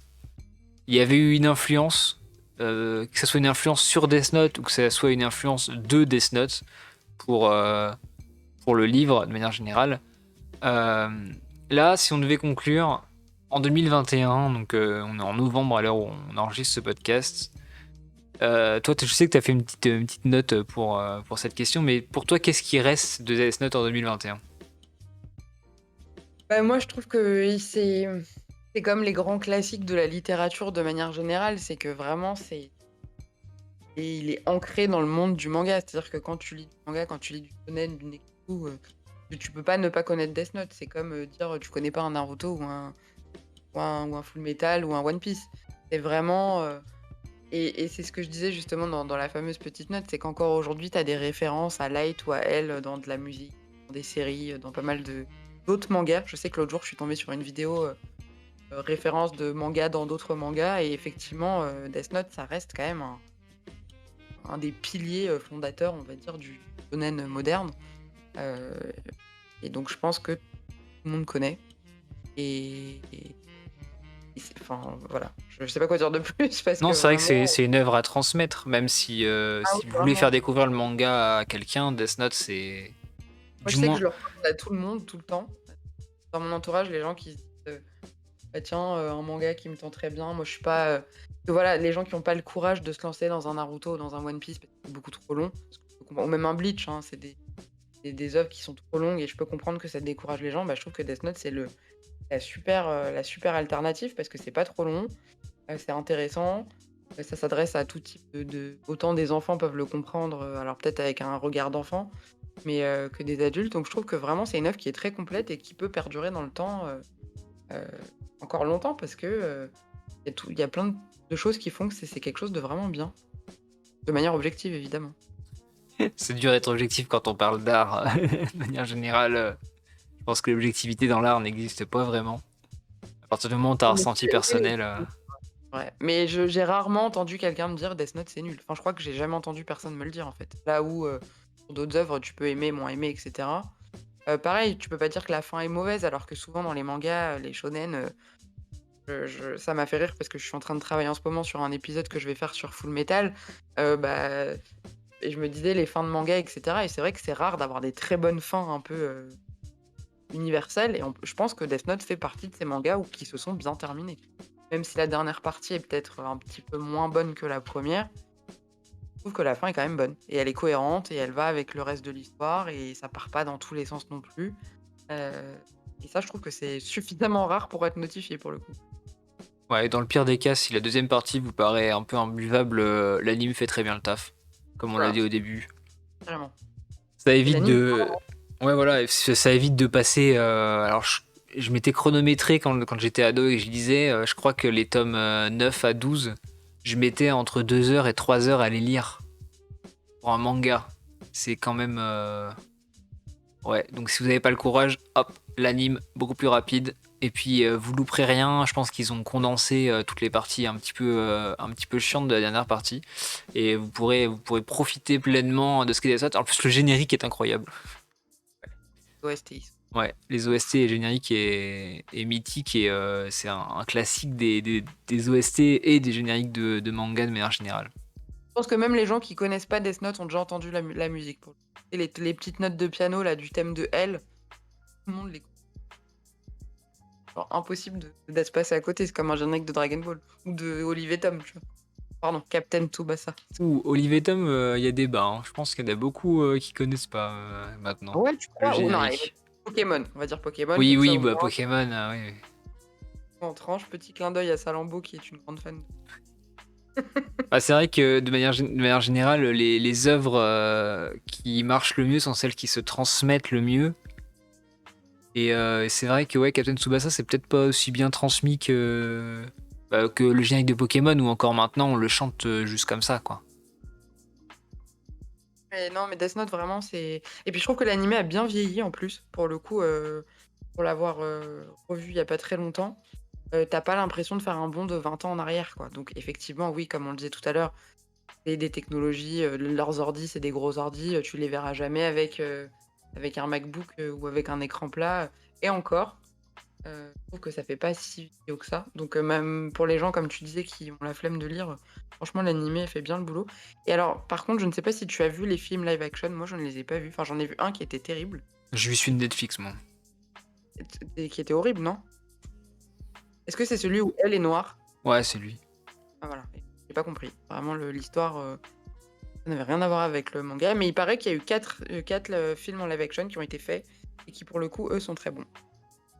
il y avait eu une influence, que ce soit une influence sur Death Note ou que ce soit une influence de Death Note pour, euh, pour le livre de manière générale. Euh, Là, si on devait conclure, en 2021, donc on est en novembre à l'heure où on enregistre ce podcast. Toi, je sais que tu as fait une petite note pour cette question, mais pour toi, qu'est-ce qui reste de Death Note en 2021? Bah, moi, je trouve que c'est comme les grands classiques de la littérature de manière générale, c'est que vraiment, il est ancré dans le monde du manga. C'est-à-dire que quand tu lis du manga, quand tu lis du shonen, du Neketsu, tu peux pas ne pas connaître Death Note. C'est comme dire tu connais pas un Naruto ou un Full Metal ou un One Piece. C'est vraiment. Et c'est ce que je disais justement dans la fameuse petite note, c'est qu'encore aujourd'hui, tu as des références à Light ou à Elle dans de la musique, dans des séries, dans pas mal d'autres mangas. Je sais que l'autre jour, je suis tombée sur une vidéo référence de mangas dans d'autres mangas, et effectivement, Death Note, ça reste quand même un des piliers fondateurs, on va dire, du shonen moderne. Euh, et donc, je pense que tout le monde connaît. Et enfin, voilà. Je sais pas quoi dire de plus parce Non, que c'est vrai que vraiment. c'est une œuvre à transmettre, même Ah oui, si vous voulez faire vraiment. découvrir le manga à quelqu'un, Death Note, c'est Moi, du je sais que moins. je le recommande à tout le monde, tout le temps. Dans mon entourage, les gens qui se disent bah, tiens, un manga qui me tente très bien. Moi, je suis pas. Que voilà, les gens qui n'ont pas le courage de se lancer dans un Naruto ou dans un One Piece parce que c'est beaucoup trop long. Ou même un Bleach, hein, c'est des œuvres qui sont trop longues et je peux comprendre que ça décourage les gens. Bah, je trouve que Death Note, c'est la super alternative parce que c'est pas trop long, c'est intéressant, ça s'adresse à tout type autant des enfants peuvent le comprendre, alors peut-être avec un regard d'enfant, mais que des adultes. Donc je trouve que vraiment c'est une œuvre qui est très complète et qui peut perdurer dans le temps, heu, encore longtemps parce que, il y a plein de choses qui font que c'est quelque chose de vraiment bien. De manière objective évidemment. C'est dur d'être objectif quand on parle d'art. De manière générale, je pense que l'objectivité dans l'art n'existe pas vraiment. À partir du moment où tu as un Oui, mais ressenti personnel. ouais, mais j'ai rarement entendu quelqu'un me dire: «Death Note, c'est nul». Enfin, je crois que j'ai jamais entendu personne me le dire, en fait. Là où, pour d'autres œuvres, tu peux aimer, moins aimer et cetera. Pareil, tu peux pas dire que la fin est mauvaise, alors que souvent dans les mangas, les shonen, ça m'a fait rire parce que je suis en train de travailler en ce moment sur un épisode que je vais faire sur Full Metal. Bah, et je me disais les fins de manga et cetera, et c'est vrai que c'est rare d'avoir des très bonnes fins un peu, universelles, et je pense que Death Note fait partie de ces mangas où qui se sont bien terminés. Même si la dernière partie est peut-être un petit peu moins bonne que la première, je trouve que la fin est quand même bonne et elle est cohérente et elle va avec le reste de l'histoire et ça part pas dans tous les sens non plus. Heu et ça, je trouve que c'est suffisamment rare pour être notifié, pour le coup. Ouais, dans le pire des cas, si la deuxième partie vous paraît un peu imbuvable, l'anime fait très bien le taf, comme on l'a Voilà, dit au début. carrément. Ça Et évite l'anime, de ouais, voilà, et ça évite de passer, alors je m'étais chronométré quand j'étais ado et je lisais, je crois que les tomes, 9 à 12, je mettais entre 2 heures et 3 heures à les lire pour un manga. C'est quand même, ouais, donc si vous n'avez pas le courage, hop, l'anime, beaucoup plus rapide. Et puis vous louperez rien, je pense qu'ils ont condensé toutes les parties un petit peu chiantes de la dernière partie. Et vous pourrez profiter pleinement de ce qu'est Death Note. En plus, le générique est incroyable. OST. Ouais, les OST et génériques est mythique et c'est un classique des OST et des génériques de manga de manière générale. Je pense que même les gens qui connaissent pas Death Note ont déjà entendu la musique. Et les petites notes de piano là, du thème de L, tout le monde les connaît. Genre, impossible d'être passé à côté. C'est comme un générique de Dragon Ball ou de Olive Tom, tu vois. Pardon, Captain Tsubasa. Ouh, Olive Tom, il y a débat, hein. Je pense qu'il y en a beaucoup qui connaissent pas Ah maintenant ouais, tu le crois? Ou non, allez, générique. Pokémon. On va dire Pokémon, Oui, comme ça oui, au bah, moins, Pokémon, oui. en tranche. Petit clin d'œil à Salambo qui est une grande fan. Bah, c'est vrai que de manière générale, les œuvres qui marchent le mieux sont celles qui se transmettent le mieux. Et c'est vrai que ouais, Captain Tsubasa, c'est peut-être pas aussi bien transmis que le générique de Pokémon, ou encore maintenant on le chante juste comme ça, quoi. Mais non, mais Death Note, vraiment, c'est. Et puis je trouve que l'animé a bien vieilli en plus, pour le coup, pour l'avoir revu il y a pas très longtemps. T'as pas l'impression de faire un bond de 20 ans en arrière, quoi. Donc, effectivement, oui, comme on le disait tout à l'heure, c'est des technologies, leurs ordis, c'est des gros ordis, tu les verras jamais avec un MacBook ou avec un écran plat. Et encore, je trouve que ça fait pas si vieux que ça. Donc, même pour les gens, comme tu disais, qui ont la flemme de lire, franchement, l'animé fait bien le boulot. Et alors, par contre, je ne sais pas si tu as vu les films live action. Moi, je ne les ai pas vus. Enfin, j'en ai vu un qui était terrible, Je suis de Netflix, moi. et qui était horrible, non? Est-ce que c'est celui où elle est noire? Ouais, c'est lui. Ah voilà, j'ai pas compris. Vraiment l'histoire, ça n'avait rien à voir avec le manga, mais il paraît qu'il y a eu 4 films en live action qui ont été faits et qui pour le coup, eux, sont très bons.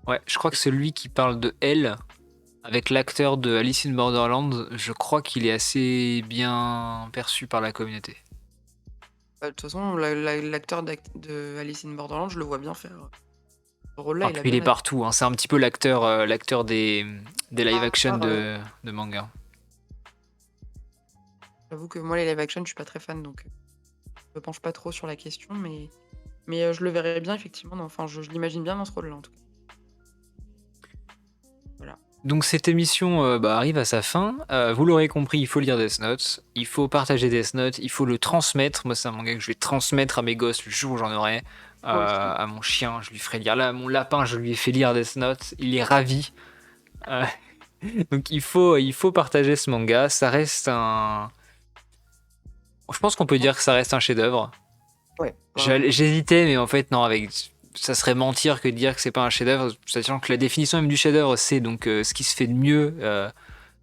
Ouais, je crois que celui qui parle de Elle, avec l'acteur de Alice in Borderland, je crois qu'il est assez bien perçu par la communauté. De toute façon, l'acteur de Alice in Borderland, je le vois bien faire, ce rôle-là, Enfin, il a puis il est bien partout, hein. C'est un petit peu l'acteur des live action de manga. j'avoue que moi les live action, je suis pas très fan, donc je me penche pas trop sur la question, mais je le verrais bien effectivement enfin je l'imagine bien dans ce rôle-là, en tout cas. Voilà. Donc cette émission arrive à sa fin. Vous l'aurez compris, il faut lire Death Note, il faut partager Death Note, il faut le transmettre. Moi, c'est un manga que je vais transmettre à mes gosses le jour où j'en aurai. Moi aussi. À mon chien, je lui ferai lire. Là, à mon lapin, je lui ai fait lire Death Note. Il est ravi. Euh, donc il faut partager ce manga. Ça reste un. Je pense qu'on peut dire que ça reste un chef-d'œuvre. Ouais, vraiment. J'hésitais, mais en fait, non, ça serait mentir que de dire que c'est pas un chef-d'œuvre, sachant que la définition même du chef-d'œuvre, c'est donc ce qui se fait de mieux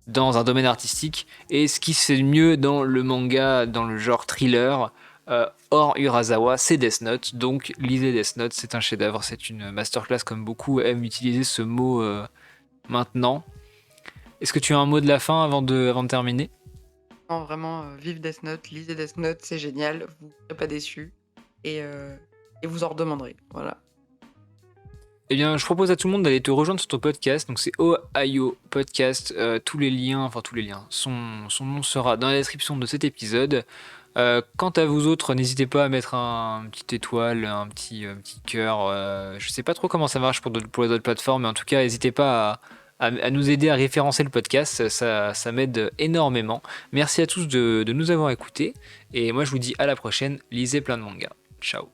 dans un domaine artistique et ce qui se fait de mieux dans le manga, dans le genre thriller. Hors Urasawa, c'est Death Note, donc lisez Death Note, c'est un chef-d'œuvre, c'est une masterclass comme beaucoup aiment utiliser ce mot maintenant. Est-ce que tu as un mot de la fin avant de terminer? Non, vraiment, vive Death Note, lisez Death Note, c'est génial, vous ne serez pas déçus et vous en redemanderez, voilà. Eh bien, je propose à tout le monde d'aller te rejoindre sur ton podcast. Donc, c'est Ohio Podcast. Tous les liens, son nom sera dans la description de cet épisode. Quant à vous autres, n'hésitez pas à mettre un petit étoile, un petit cœur. Je sais pas trop comment ça marche pour les autres plateformes, mais en tout cas, n'hésitez pas à nous aider à référencer le podcast. Ça m'aide énormément. Merci à tous de nous avoir écoutés. Et moi, je vous dis à la prochaine. Lisez plein de mangas. Ciao.